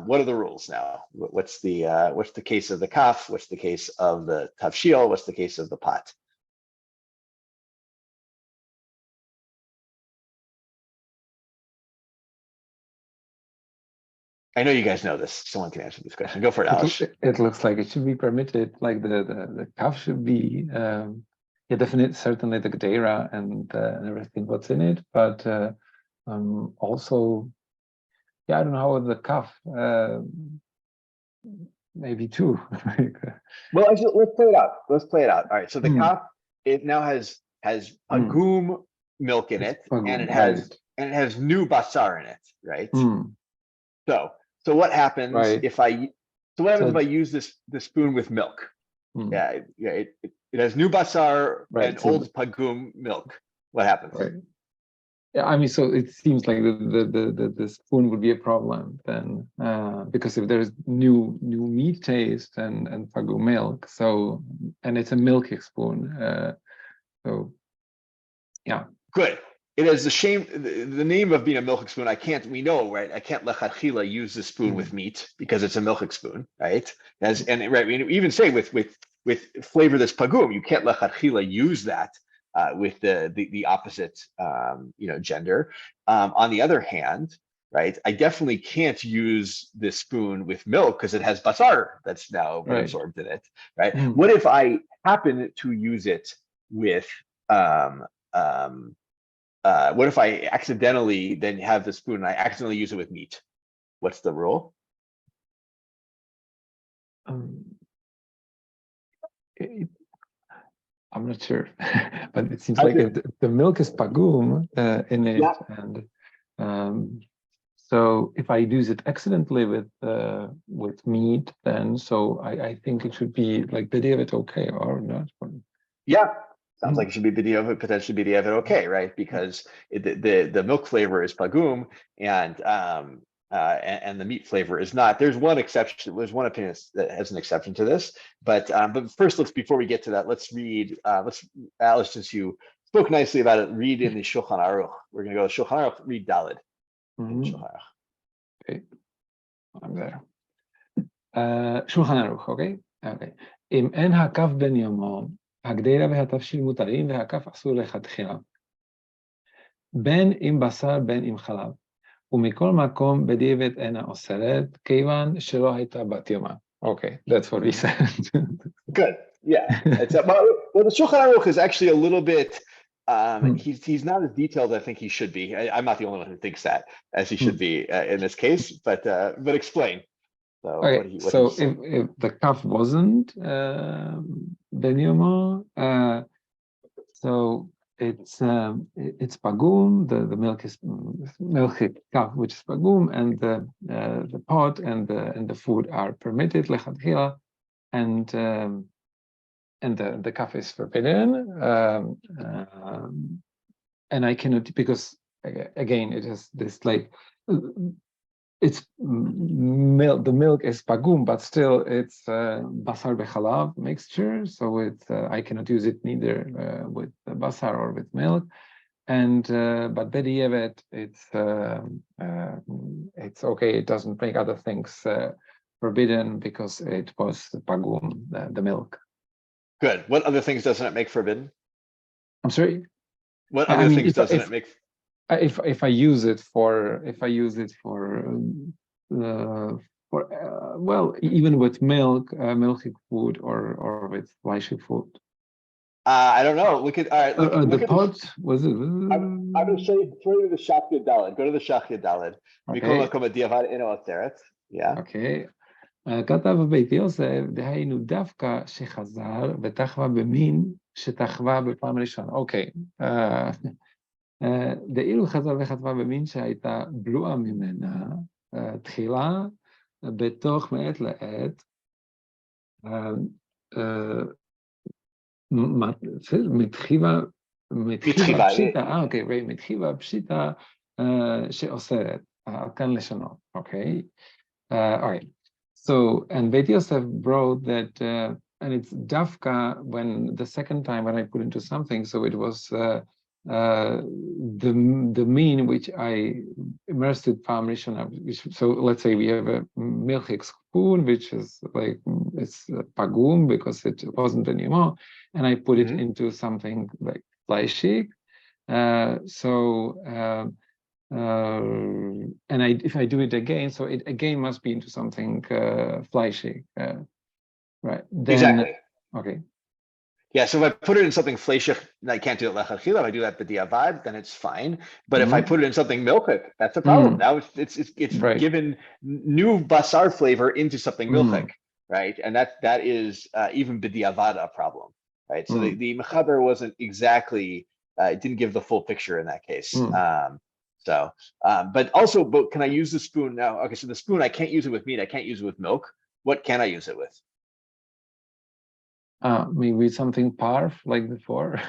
What are the rules now? What's the case of the kaf? What's the case of the tavshil? What's the case of the pot? I know you guys know this. Someone can answer this question. Go for it, Alex. It looks like it should be permitted. Like the kaf should be definitely certainly the gedera and everything what's in it, but also I don't know how the kaf maybe too. Well, actually, let's play it out. All right. So the kaf, it now has agum milk in it, and it has new basar in it, right? So what happens if I use this spoon with milk? It has new basar and old pagum milk. What happens? Yeah, I mean, so it seems like the spoon would be a problem then, because if there's new meat taste and pagu milk, so and it's a milky spoon, so yeah. Good. It is a shame. The name of being a milk spoon, we know, right? I can't lechatchila use the spoon with meat because it's a milk spoon, right? Right. We even say with flavorless pagum, you can't lechatchila use that with the opposite, gender. On the other hand, right, I definitely can't use this spoon with milk because it has basar that's now been absorbed in it, right? What if I happen to use it with what if I accidentally then have the spoon and I accidentally use it with meat? What's the rule? I'm not sure, but it seems like the milk is pagum in it, and so if I use it accidentally with meat, then so I think it should be like b'diavad okay or not. Yeah, sounds like it should be b'diavad, potentially b'diavad okay, right? Because the milk flavor is pagum and the meat flavor is not. There's one exception. There's one opinion that has an exception to this, but first, before we get to that, let's read. Alice, since you spoke nicely about it, read in the Shulchan Aruch. We're going to go to Shulchan Aruch, read Daled. Okay, I'm there. Shulchan Aruch, okay. אם אין הקף בן יומו, הגדירה והתבשיל מותרים והקף אסור לכתחילה. בין עם בשר בין עם חלב. ומכל מקום בדיעבד אינה אוסרת, כיוון שלא הייתה בת יומה. Okay, that's what he said. Good, yeah. Well, the Shulchan Aruch is actually a little bit, he's not as detailed as I think he should be. I'm not the only one who thinks that, as he should be in this case, but explain. So, okay, if the kaf wasn't ben yoma, so it's pagum. The milk is milky kaf, which is pagum, and the pot and the food are permitted lechatchila, and the kaf is forbidden. And I cannot, because again it is this like. It's milk. The milk is pagum, but still it's basar bechalav mixture. So it's I cannot use it neither with basar or with milk. And but b'diavad, it's okay. It doesn't make other things forbidden because it was pagum, the milk. Good. What other things doesn't it make forbidden? I'm sorry. What other things doesn't it make? If I use it for well, even with milk, milky food or with fleishy food. I don't know. Look at the pot. Was it? I'm going to show you the Shachya Daled. Go to the Shachya Daled. Yeah. Okay. כתב בית יוסף, דהיינו דווקא שחזר ותחווה במין שתחווה בפעם ראשונה. אוקיי. דאילו חזר וכתבה במין שהייתה בלועה ממנה, תחילה בתוך מעת לעת, מתחיבה פשיטה שאוסרת, כאן לשנות, אוקיי? Alright, so, and Beit Yosef brought that, and it's dafka when the second time when I put into something, so it was the mean which I immersed it palm rishona. So let's say we have a milchik spoon, which is like it's pagum because it wasn't anymore, and I put it into something like fleishik. And if I do it again, so it again must be into something fleishik, right? Then, exactly. Okay. Yeah, so if I put it in something fleishik, I can't do it lechatchila. If I do that b'diavad, then it's fine. But if I put it in something milchik, that's a problem. Now it's right. Given new basar flavor into something milchik, right? And that is even b'diavad a problem, right? So the mechaber wasn't exactly it didn't give the full picture in that case. But can I use the spoon now? Okay, so the spoon I can't use it with meat. I can't use it with milk. What can I use it with? Maybe something parf like before.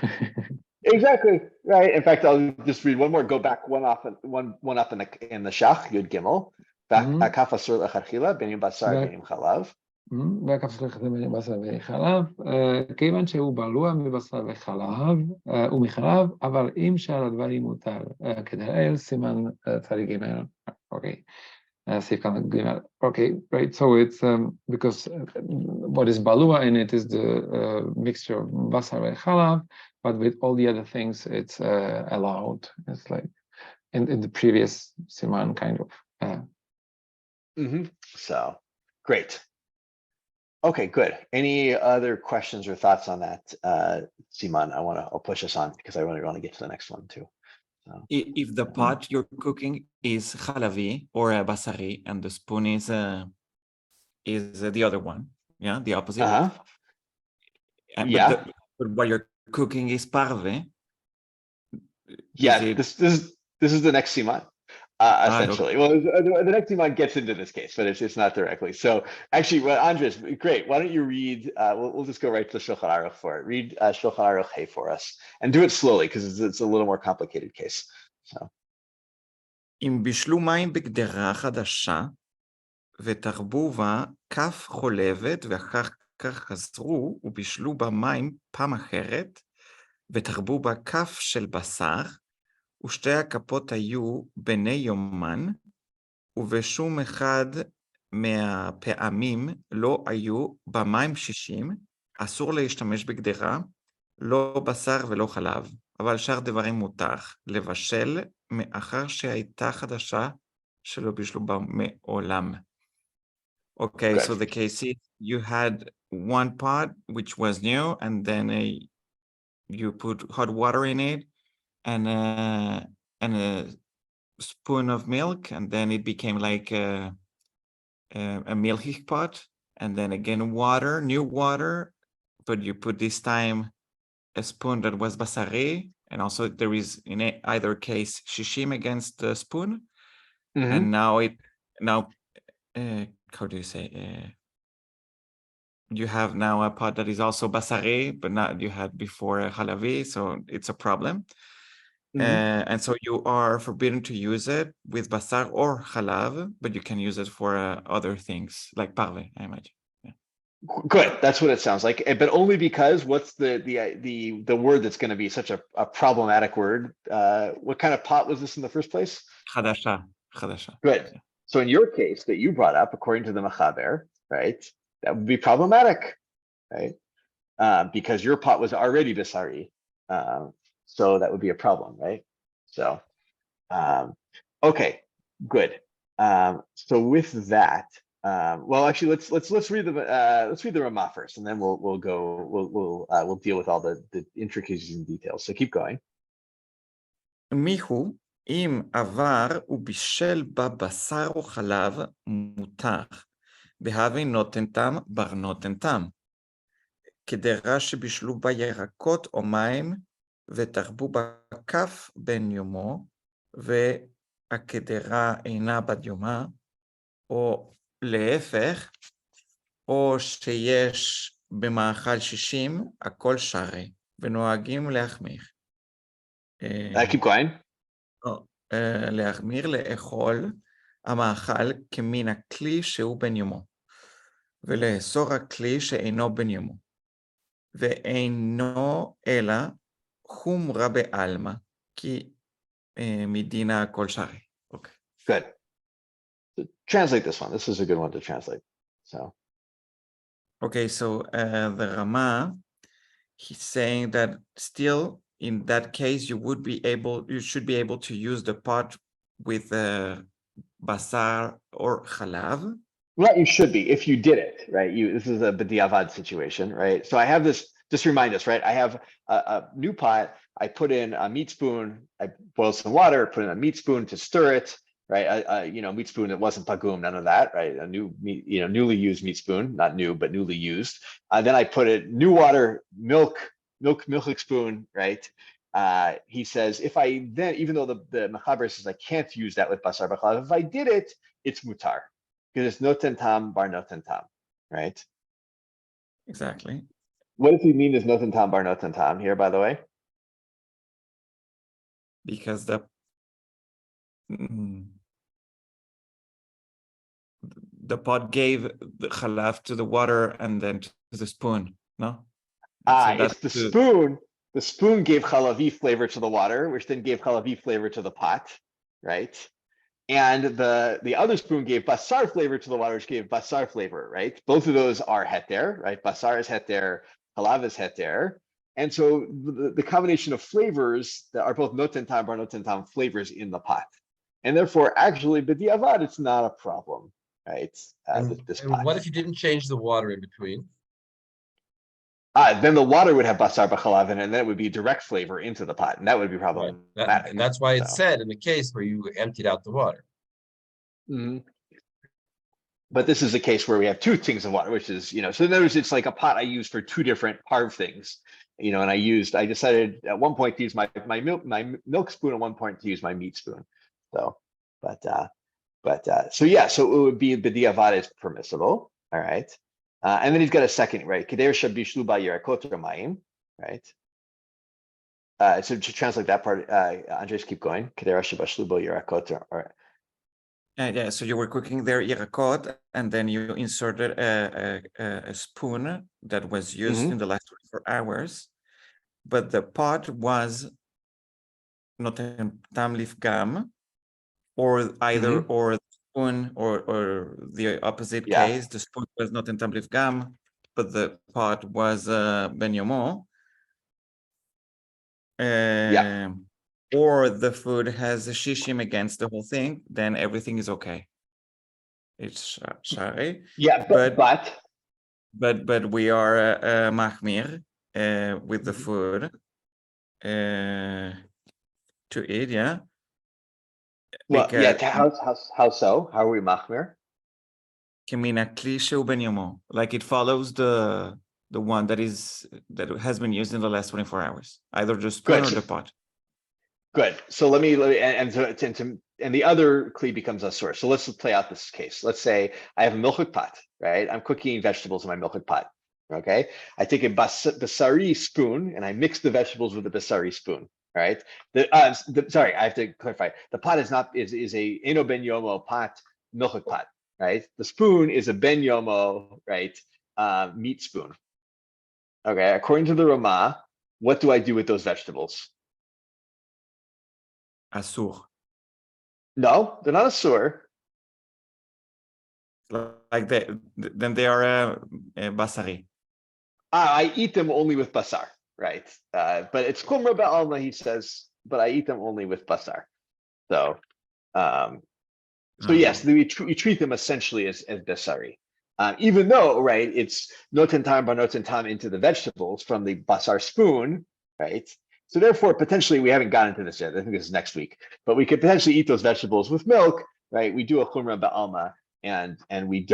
Exactly, right. In fact, I'll just read one more, go back one up in the Shach, Yud Gimel. Kaf asur lecharchila, benim basar, benim chalav. והכף שלך מבשר וחלב, כיוון שהוא בלוע מבשר וחלב ומחלב, אבל אם שאר הדברים מותר כדאל, סימן צדיק ג'. Okay. Okay, right. So it's because what is balua in it is the mixture of basar and chalav, but with all the other things, it's allowed. It's like in the previous siman kind of. So great. Okay, good. Any other questions or thoughts on that, Siman? I'll push us on because I really want to get to the next one too. So. If the pot you're cooking is halavi or a basari, and the spoon is the other one, yeah, the opposite. Yeah. But what you're cooking is parve. Yeah, this is the next Siman. Essentially. Well, the next Siman gets into this case, but it's not directly. So actually, well, Andres, great. Why don't you read, we'll just go right to the Shulchan Aruch for it. Read Shulchan Aruch Hey for us and do it slowly because it's a little more complicated case. So. אם בישלו מים בגדרה חדשה ותרבו בה כף חולבת ואחר כך חזרו ובישלו בה מים פעם אחרת ותרבו בה כף של בשר ושתי הכפות היו בני יומן, ובשום אחד מהפעמים לא היו במים 60, אסור להשתמש בגדרה, לא בשר ולא חלב, אבל שאר דברים מותר לבשל מאחר שהייתה חדשה שלא בישלו בה מעולם. Okay, so the case is you had one pot which was new, and then you put hot water in it, and a spoon of milk, and then it became like a milchig pot, and then again water, new water, but you put this time a spoon that was basari, and also there is in either case shishim against the spoon, and now how do you say? You have now a pot that is also basari, but not you had before halavi, so it's a problem. And so you are forbidden to use it with basar or halav, but you can use it for other things like parve, I imagine. Yeah. Good. That's what it sounds like, but only because what's the word that's going to be such a problematic word? What kind of pot was this in the first place? Chadasha. Good. Yeah. So in your case that you brought up, according to the Mechaber, right, that would be problematic, right? Because your pot was already basari. So that would be a problem, right? So, okay, good. So with that, well, actually, let's read the Ramah first, and then we'll deal with all the intricacies and details. So keep going. Mihu im avar u'bishel ba basar או חלב מותר, בהווי נותן טעם בר נותן טעם. כדרה שבישלו בה ירקות או מים ותרבו בה כף בן יומו, והקדרה אינה בת יומה, או להפך, או שיש במאכל 60, הכל שרי, ונוהגים להחמיר. Keep going. להחמיר, לאכול המאכל כמין הכלי שהוא בן יומו, ולאסור הכלי שאינו בן יומו, ואינו אלא חומרה בעלמא, כי מדינה כל שרי. Okay. Good. So translate this one. This is a good one to translate. So. Okay, so the Rama, he's saying that still in that case you should be able to use the pot with basar or chalav. Well, you should be if you did it, right? This is a b'diavad situation, right? So I have this, just remind us, right? I have a new pot, I put in a meat spoon, I boiled some water, put in a meat spoon to stir it, right? Meat spoon that wasn't pagum, none of that, right? A new meat, newly used meat spoon, not new, but newly used. Then I put it new water, milk spoon, right? He says, if I then, even though the Mechaber says I can't use that with basar b'chalav, if I did it, it's mutar. Because it's noten tam bar noten tam, right? Exactly. What does he mean is noten tam bar noten tam here, by the way? because the pot gave the halav to the water and then to the spoon, no? So It's the that's spoon. The spoon gave halavi flavor to the water, which then gave halavi flavor to the pot, right? And the other spoon gave basar flavor to the water, which gave basar flavor, right? Both of those are heter, right? Basar is heter, halav is heter. And so the combination of flavors that are both noten tam, bar noten tam flavors in the pot. And therefore, actually, b'diavad, it's not a problem, right? This And pot. what if you didn't change the water in between? Then the water would have basar b'chalav in it, and then it would be direct flavor into the pot, and that would be Right. problematic. And that's why it's So. said in the case where you emptied out the water. But this is a case where we have two things of water, which is, so in other words, it's like a pot I use for two different parv things, and I decided at one point to use my milk spoon, at one point to use my meat spoon. So, so yeah, so it would be b'diavad is permissible, all right. And then he's got a second, right? Keder shabishlu ba yerakot mayim, right? So to translate that part, Andres, keep going. Keder shabishlu ba yerakot, all right. yeah, so you were cooking their yerakot, and then you inserted a spoon that was used in the last 24 hours, but the pot was not tam lifgam, or either or the spoon or the opposite case, the spoon was not in tam lifgam, but the pot was ben yomo. Or the food has a shishim against the whole thing, then everything is okay. It's sorry. Yeah, but we are machmir with the food to eat, yeah. Well, how so? How are we machmir? Like it follows the one that has been used in the last 24 hours, either the spoon or the pot. Good. So let me and the other kli becomes a source. So let's play out this case. Let's say I have a milchik pot, right? I'm cooking vegetables in my milchik pot. Okay. I take a basari spoon and I mix the vegetables with the basari spoon. Right. Sorry, I have to clarify. The pot is a eno ben yomo pot, milchik pot. Right. The spoon is a ben yomo, right? Meat spoon. Okay. According to the Ramah, what do I do with those vegetables? Asur. No, they're not asur. Like then they are basari. I eat them only with basar, right? But it's kumra ba'alma, he says, but I eat them only with basar. So, yes, you treat them essentially as basari. Even though, right, it's noten tam bar noten tam into the vegetables from the basar spoon, right? So therefore, potentially, we haven't gotten into this yet. I think this is next week, but we could potentially eat those vegetables with milk, right? We do a chumrah ba'alma, and we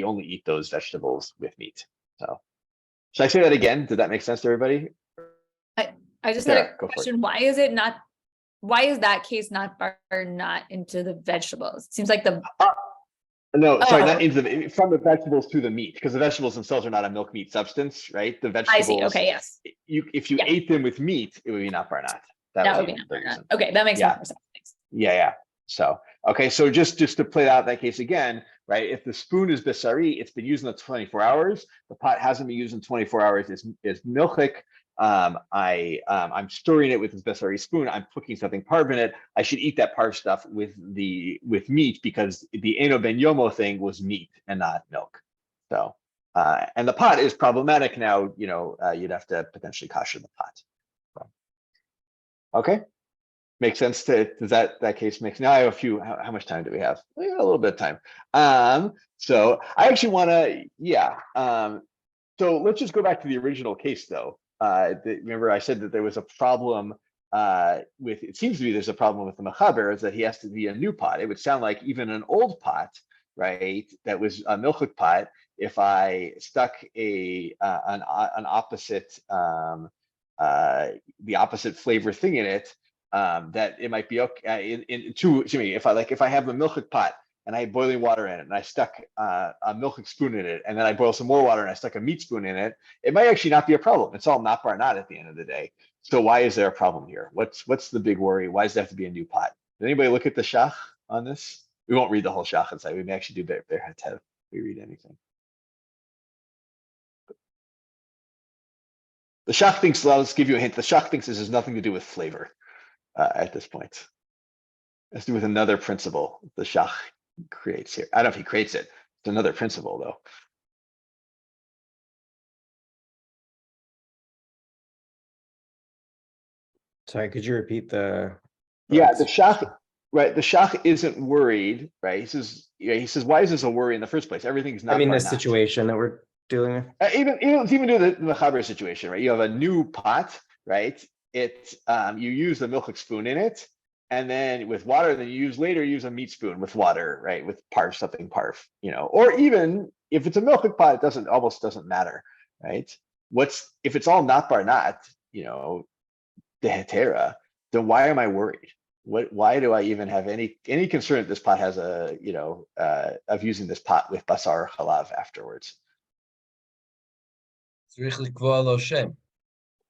only eat those vegetables with meat. So, should I say that again? Did that make sense to everybody? I just had a question. Why is that case not into the vegetables? It seems like not into from the vegetables to the meat, because the vegetables themselves are not a milk meat substance, right? The vegetables. I see. Okay. Yes. If you ate them with meat, it would be not barnat. That would be not barnat. Okay, that makes more sense. Yeah. So okay, so just to play out that case again, right? If the spoon is basari, it's been used in the 24 hours. The pot hasn't been used in 24 hours. Is milchik. I'm stirring it with this basari spoon. I'm cooking something parv in it. I should eat that parv stuff with meat, because the eno ben yomo thing was meat and not milk. So, and the pot is problematic now. You'd have to potentially kosher the pot. So, okay, makes sense. Does that case makes? Now I have a few. How much time do we have? We got a little bit of time. So I actually want to, so let's just go back to the original case though. Remember I said that there was a problem it seems to be there's a problem with the mechaber, is that he has to be a new pot. It would sound like even an old pot, right, that was a milchik pot, if I stuck an opposite the opposite flavor thing in it, that it might be okay. If I have a milchik pot and I had boiling water in it, and I stuck a milk spoon in it, and then I boiled some more water and I stuck a meat spoon in it, it might actually not be a problem. It's all not bar not at the end of the day. So why is there a problem here? What's the big worry? Why does there have to be a new pot? Did anybody look at the shach on this? We won't read the whole shach inside. We may actually do Be'er Hatev if we read anything. The shach thinks, let's give you a hint. The shach thinks this has nothing to do with flavor at this point. It has to do with another principle the shach creates here. I don't know if he creates it. It's another principle though. Sorry, could you repeat the? Yeah, the shach, right? The shach isn't worried, right? He says, why is this a worry in the first place? Everything's not. I mean, bar the not. situation that we're dealing with. Let's even do the mechaber situation, right? You have a new pot, right? You use the milk spoon in it, and then with water, then you use a meat spoon with water, right? With something parf, or even if it's a milk pot, it almost doesn't matter, right? If it's all not bar not, the hetera, then why am I worried? Why do I even have any concern that this pot has of using this pot with basar halav afterwards?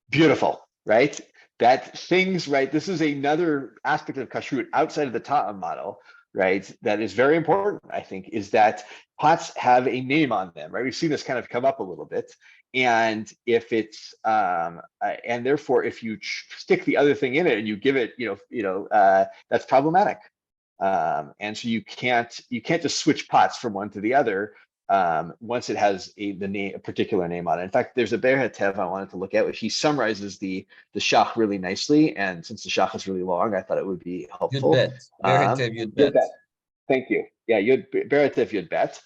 Beautiful, right? That things, right? This is another aspect of kashrut outside of the ta'am model, right? That is very important, I think, is that pots have a name on them, right? We've seen this kind of come up a little bit. And if it's, and therefore, if you stick the other thing in it and you give it, that's problematic. And so you can't just switch pots from one to the other once it has a particular name on it. In fact, there's a Be'er Hatev I wanted to look at, which he summarizes the shach really nicely. And since the shach is really long, I thought it would be helpful. Yud bet. Be'er Hatev Yud bet. Thank you. Yeah, Be'er Hatev Yud bet.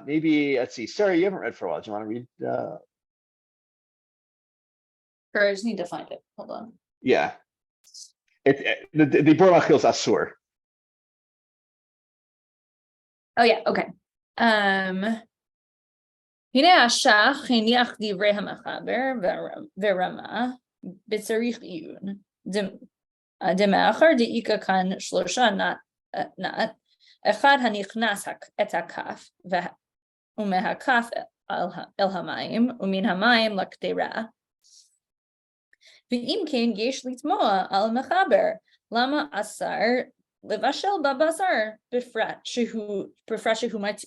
Maybe let's see. Sarah, you haven't read for a while. Do you want to read? Sure, I just need to find it. Hold on. Yeah. The Borlachil's Asur. Oh yeah, okay. הנה השח הניח דברי המחבר ורמה בצריך עיון. דמאחר דאיקה כאן שלושה נת, אחד הנכנס את הכף ומהכף אל המים ומן המים לקדרה. ואם כן יש לתמוה על מחבר, למה אסר לבשל בבשר בפרט שהוא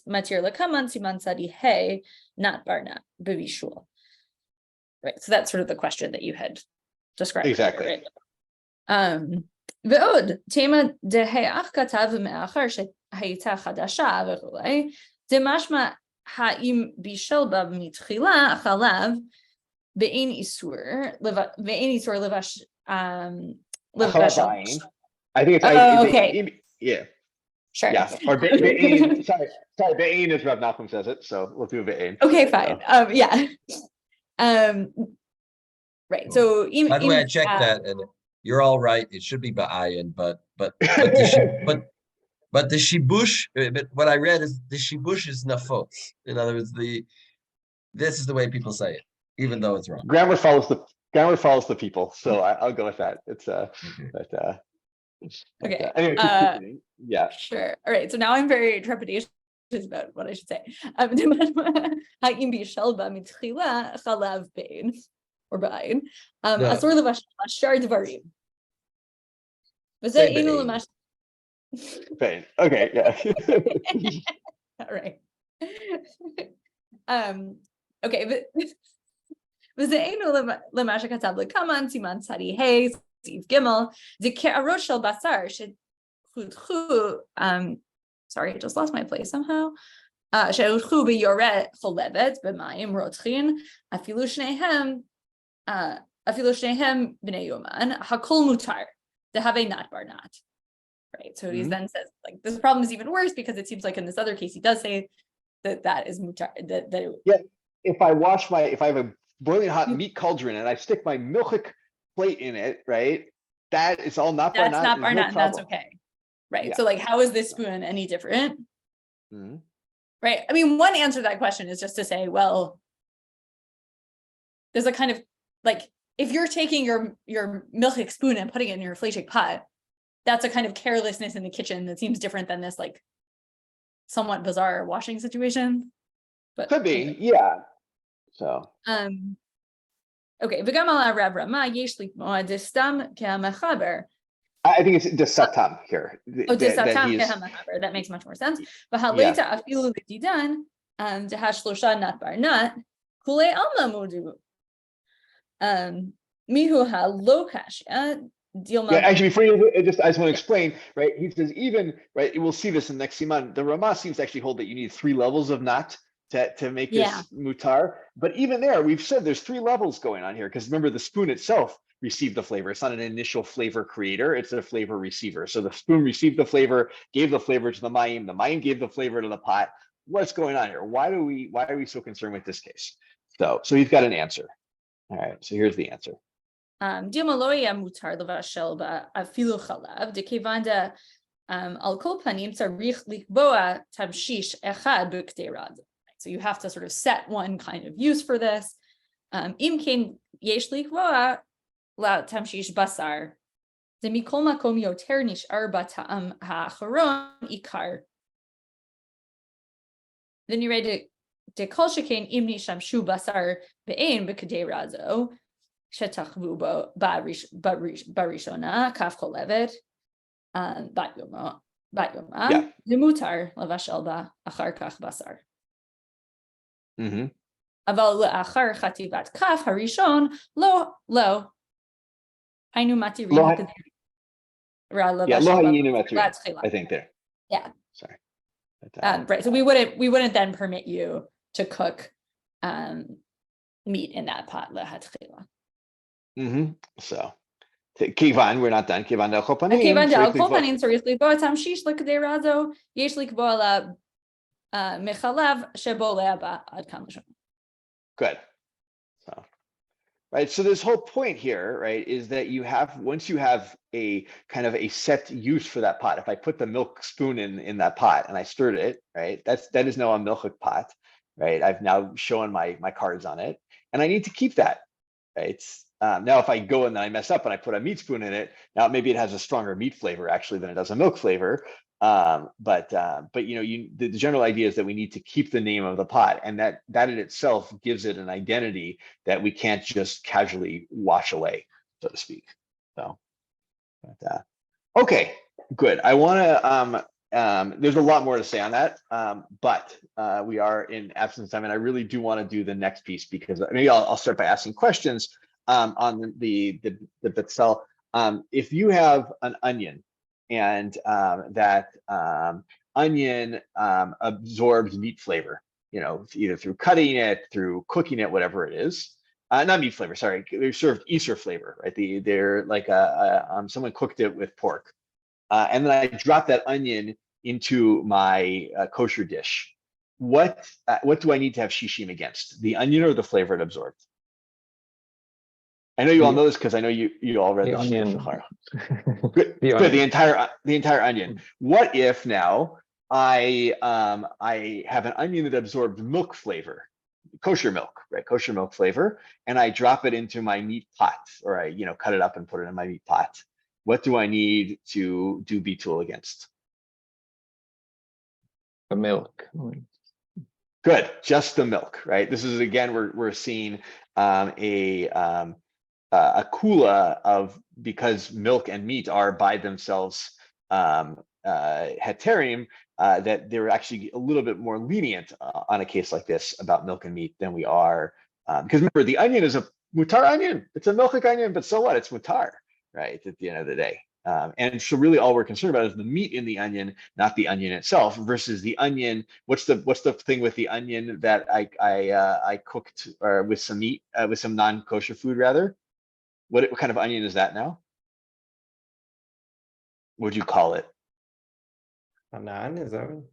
מתיר לקמן סימן צדי ה' not bar not בבישול. Right, so that's sort of the question that you had described. Exactly. Right? ועוד, תימא דהאח כתב מאחר שהייתה חדשה וכולי, דמשמע האם בישל בה מתחילה חלב ואין איסור לבש לבשל. I think it's okay. Yeah. Sure. Yeah. Or Be'ein. sorry, Be'ein is Rav Nachum says it, so we'll do Be'ein. Okay, fine. Yeah. Right. So by the way, I checked that, and you're all right. It should be Ba'ayin, but the shibush. But what I read is the shibush is nafos. In other words, this is the way people say it, even though it's wrong. Grammar follows the people, so I'll go with that. It's okay. Anyway, yeah. Sure. All right. So now I'm very trepidatious about what I should say. Ha'im bishalba mitchila chalav bein or bain. Asur levash shar dvarim. V'zeh inu lemash. Bein. Okay. Yeah. All right. Okay. V'zeh inu lemash katav lekaman siman tzadi hey. Steve Gimel, the Ke'arot shel basar shechutchu. Sorry, I just lost my place somehow. Shechutchu beYoreh cholevet b'mayim rotchin afilu shnehem b'nei yoman hakol mutar dehave not bar not. Right. So he then says like this problem is even worse because it seems like in this other case he does say that is mutar. Yeah. If I have a boiling hot meat cauldron and I stick my milchik plate in it, right? That is all not bar not. That's not bar not. That's okay, right? Yeah. So like, how is this spoon any different? Right. I mean, one answer to that question is just to say, well, there's a kind of like if you're taking your milchik spoon and putting it in your fleishik pot, that's a kind of carelessness in the kitchen that seems different than this like somewhat bizarre washing situation. But Could be, yeah. So. Okay, וגם על הרב רמה יש לקבוע דסתם כהמחבר. I think it's desatam here. Oh, desatam כהמחבר, that makes much more sense. והלית אפילו לדידן, דהשלושה נט בר נט, כולי עלמא מודו. מיהו הלא קשיא, Yeah, actually, before you, I just want to explain, right? He says even, right, we'll see this in the next Siman. The Rama seems to actually hold that you need 3 levels of nat to make this mutar. But even there, we've said there's 3 levels going on here, because remember, the spoon itself received the flavor. It's not an initial flavor creator, it's a flavor receiver. So the spoon received the flavor, gave the flavor to the mayim gave the flavor to the pot. What's going on here? Why are we so concerned with this case? So he's got an answer. All right, so here's the answer. דימה לא היה מותר לבשל אפילו חלב, דכיוון על כל פנים צריך לקבוע תמשיש אחד בכדי רד. So you have to sort of set one kind of use for this. אם כן יש לקבוע לתמשיש בשר, זה מכל מקום יותר נשאר בטעם האחרון עיקר. ונראה דכל שכן אם נשתמשו בשר באין בכדי רזו, שתחוו בו בראשונה, כף חולבת, בת יומה, ומותר לבשל בה אחר כך בשר. אבל לאחר חטיבת כף הראשון, לא. היינו מתירים I think there. Yeah. Sorry. Right. So we wouldn't then permit you to cook meat in that pot. So kivan, we're not done. Kivan al chopanim. Kivan al chopanim צריך לקבוע תמשיש לכדי רזו, יש לקבוע מחלב שבולע בה עד כאן לשון. Good. So, right. So this whole point here, right, is that you have, once you have a kind of a set use for that pot, if I put the milk spoon in that pot and I stirred it, right, that is now a milchik pot, right? I've now shown my cards on it, and I need to keep that, right? Now, if I go and then I mess up and I put a meat spoon in it, now maybe it has a stronger meat flavor actually than it does a milk flavor. But you know, the general idea is that we need to keep the name of the pot, and that in itself gives it an identity that we can't just casually wash away, so to speak. So, okay, good. I want to. There's a lot more to say on that, but we are in absence time, and I really do want to do the next piece, because maybe I'll start by asking questions on the Betzel. If you have an onion, and that onion absorbs meat flavor, you know, either through cutting it, through cooking it, whatever it is. Not meat flavor, sorry, they're served Easter flavor, right? They're like someone cooked it with pork. And then I drop that onion into my kosher dish. What do I need to have shishim against? The onion or the flavor it absorbed? I know you all know this because I know you all read the this. Onion. Good. The entire onion. What if now I have an onion that absorbed milk flavor, kosher milk, right? Kosher milk flavor, and I drop it into my meat pot, or I cut it up and put it in my meat pot. What do I need to do bitul against? The milk. Good, just the milk, right? This is, again, we're seeing a kula of, because milk and meat are by themselves heterim, that they're actually a little bit more lenient on a case like this about milk and meat than we are, because remember, the onion is a mutar onion. It's a milchik onion, but so what? It's mutar, right? At the end of the day. And so really all we're concerned about is the meat in the onion, not the onion itself, versus the onion. What's the thing with the onion that I cooked with some meat, with some non-kosher food rather? What kind of onion is that now? What would you call it? Hanan, is that one?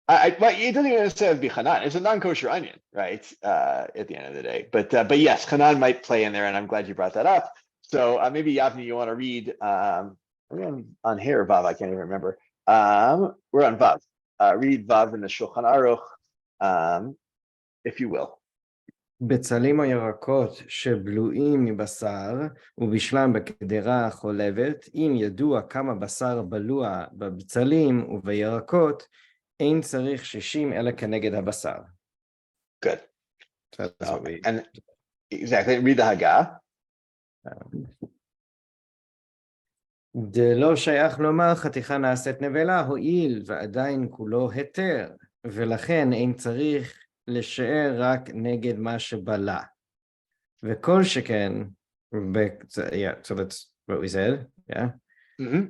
But it doesn't even necessarily be Hanan. It's a non-kosher onion, right? At the end of the day, but yes, Hanan might play in there, and I'm glad you brought that up. So maybe Yavni, you want to read? Are we on here or Vav? I can't even remember. We're on Vav. Read Vav in the Shulchan Aruch, if you will. בצלים או ירקות שבלועים מבשר ובשלם בקדרה חולבת, אם ידוע כמה בשר בלוע בבצלים ובירקות, אין צריך 60 אלא כנגד הבשר. Good. So that's what we... And exactly, read the Haggah. דלא שייך לומר חתיכה נעשית נבלה, הואיל ועדיין כולו היתר, ולכן אין צריך לשער רק נגד מה שבלה. וכל שכן, yeah, so that's what we said, yeah.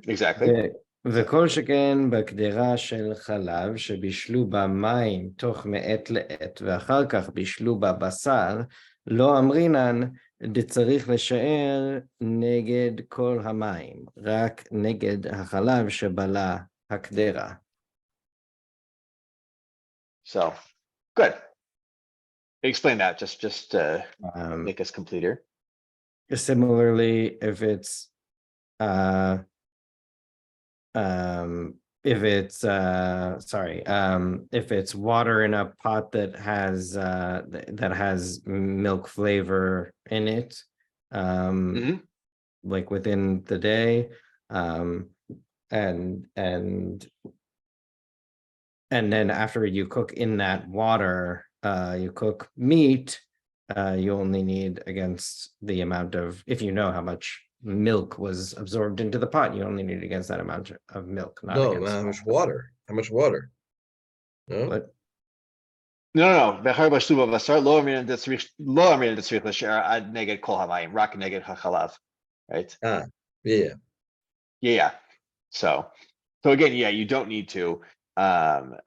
Exactly. וכל שכן בקדרה של חלב שבישלו בה מים תוך מעת לעת, ואחר כך בישלו בה בשר, לא אמרינן דצריך לשער נגד כל המים, רק נגד החלב שבלה הקדרה. So, good. Explain that, just to make us complete here. Similarly, if it's if it's water in a pot that has milk flavor in it, like within the day, and then after you cook in that water, you cook meat, you only need against the amount of, if you know how much milk was absorbed into the pot, you only need against that amount of milk. Not no, against how much water? How much water? No. But No. Bechar b'shluba basar lo amrin detzrich l'shar ad neged kol hamayim rak neged hachalav, right? Yeah. So again, yeah, you don't need to go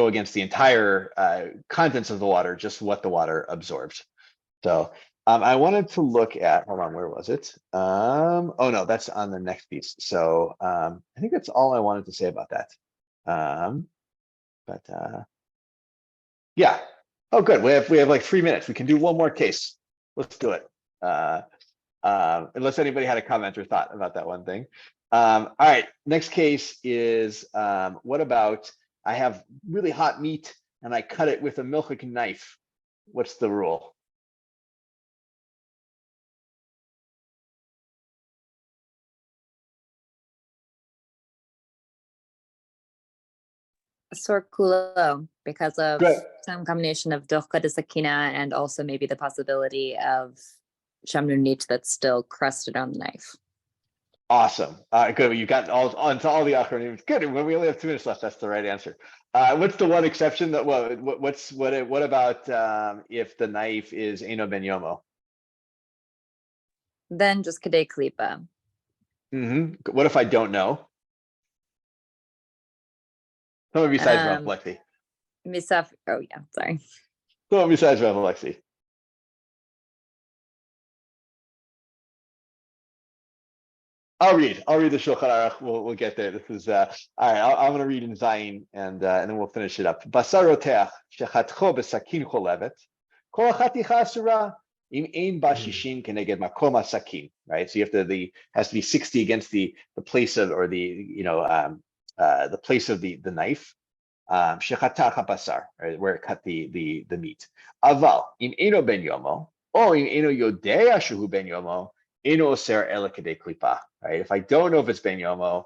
against the entire contents of the water, just what the water absorbs. So I wanted to look at, hold on, where was it? Oh no, that's on the next piece. So I think that's all I wanted to say about that. Yeah. Oh, good. We have like 3 minutes. We can do one more case. Let's do it. Unless anybody had a comment or thought about that one thing. All right, next case is what about I have really hot meat and I cut it with a milchik knife. What's the rule? Sorkulo, because of Good. some combination of dochka de sakina and also maybe the possibility of shamnunit that's still crusted on the knife. Awesome. Good. You got onto all the acronyms. Good. When we only have 2 minutes left, that's the right answer. What's the one exception that? Well, what about if the knife is Eino ben Yomo? Then just kadei klipa. What if I don't know? Someone besides Rav Lexi. Misaf. Oh yeah, sorry. Someone besides Rav Lexi. I'll read the Shulchan Aruch. We'll get there. This is all right. I'm going to read in Zayin, and then we'll finish it up. Basar roteach shechatcho b'sakin cholevet kol chaticha asura im ein ba shishin keneged makom hasakin. Right. So you have to has to be 60 against the place of, or the place of the knife. Shechatach habasar, right, where it cut the meat. Aval im eino ben yomo or im eino yodea shehu ben yomo. Right? If I don't know if it's ben yomo,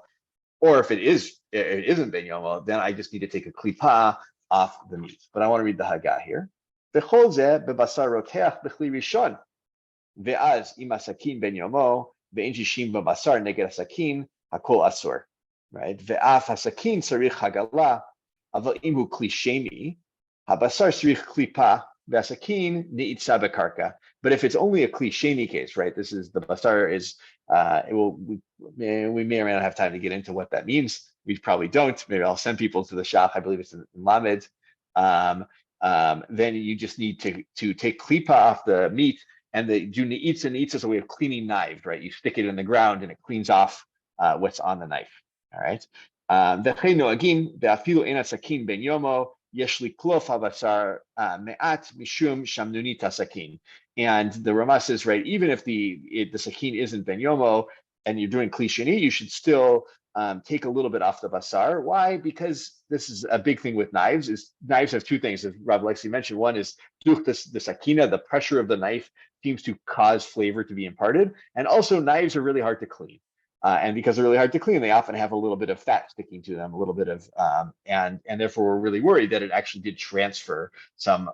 or if it isn't ben yomo, then I just need to take a klipa off the meat. But I want to read the Haggah here. Bechol zeh bebasar roteach bechli rishon, ve'az im hasakin ben yomo, ve'en shishim bebasar neged hasakin hakol asur. Right? Ve'af hasakin tzarich hagala, aval im hu kli sheni, habasar tzarich klipa. Vasakin neitza bekarka. But if it's only a klisheni case, right? This is the basar is we may or may not have time to get into what that means. We probably don't. Maybe I'll send people to the shop. I believe it's in Lamed. Then you just need to take klipa off the meat, and the do neitza is a way of cleaning knives, right? You stick it in the ground and it cleans off what's on the knife. All right. V'chein noagim ve'afilu ein hasakin ben yomo. Yeshli klof habasar me'at mishum shamnunit hasakin. And the Rama says, right, even if the sakin isn't ben yomo and you're doing klishani, you should still take a little bit off the basar. Why? Because this is a big thing with knives. Is knives have 2 things, as Rav Lexi mentioned. One is the sakina, the pressure of the knife seems to cause flavor to be imparted, and also knives are really hard to clean. And because they're really hard to clean, they often have a little bit of fat sticking to them, a little bit of, and therefore we're really worried that it actually did transfer some,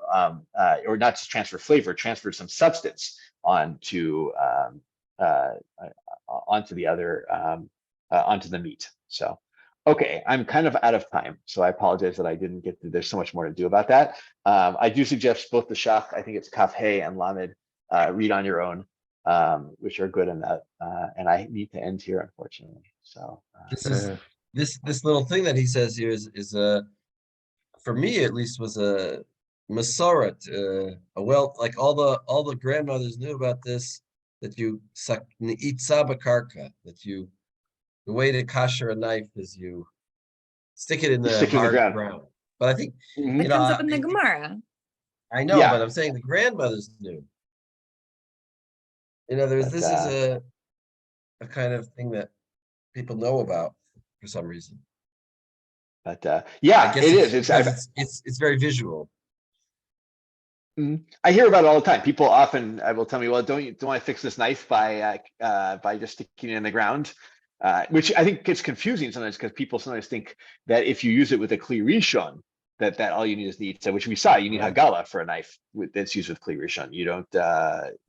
or not just transfer flavor, transfer some substance onto onto the other, onto the meat. So, okay, I'm kind of out of time, so I apologize that I didn't get to, there's so much more to do about that. I do suggest both the shach, I think it's kaf hey and lamed, read on your own, which are good in that. And I need to end here, unfortunately. So this is this little thing that he says here is a, for me at least, was a masoret, like all the grandmothers knew about this, that you eat sabakarka, that you, the way to kasher a knife is you stick it in the hard ground. But I think It comes up in the Gemara. I know, but I'm saying the grandmothers knew. In other words, this is a kind of thing that people know about for some reason. But yeah, it is. It's very visual. I hear about it all the time. People often will tell me, "Well, don't I fix this knife by just sticking it in the ground?" Which I think gets confusing sometimes, because people sometimes think that if you use it with a kli rishon, that all you need is the itza, which we saw. You need hagala for a knife that's used with kli rishon. You don't.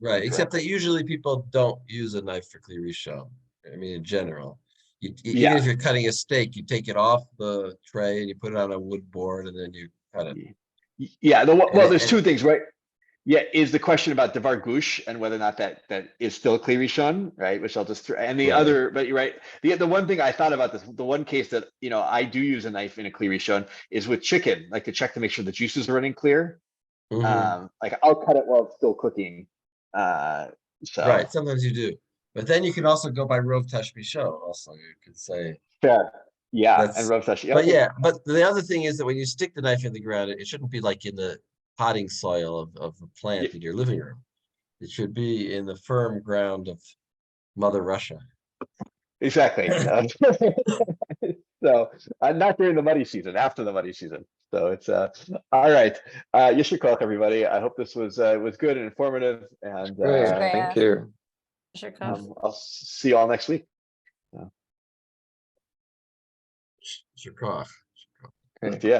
Right, except that usually people don't use a knife for kli rishon. I mean, in general, even if you're cutting a steak, you take it off the tray and you put it on a wood board, and then you cut it. Yeah. Well, there's two things, right? Yeah, is the question about devar gush and whether or not that is still kli rishon, right? Which I'll just throw. And the other, but you're right. The one thing I thought about this, the one case that I do use a knife in a kli rishon is with chicken, like to check to make sure the juices are running clear. Like I'll cut it while it's still cooking. So right, sometimes you do, but then you can also go by rov tashbisho. Also, you could say fair, yeah, and rov tash. But yeah, but the other thing is that when you stick the knife in the ground, it shouldn't be like in the potting soil of a plant in your living room. It should be in the firm ground of Mother Russia. Exactly. So not during the muddy season, after the muddy season. So it's all right. Yishur koach, everybody. I hope this was good and informative. And thank you. I'll see you all next week. Yishur koach. Yeah.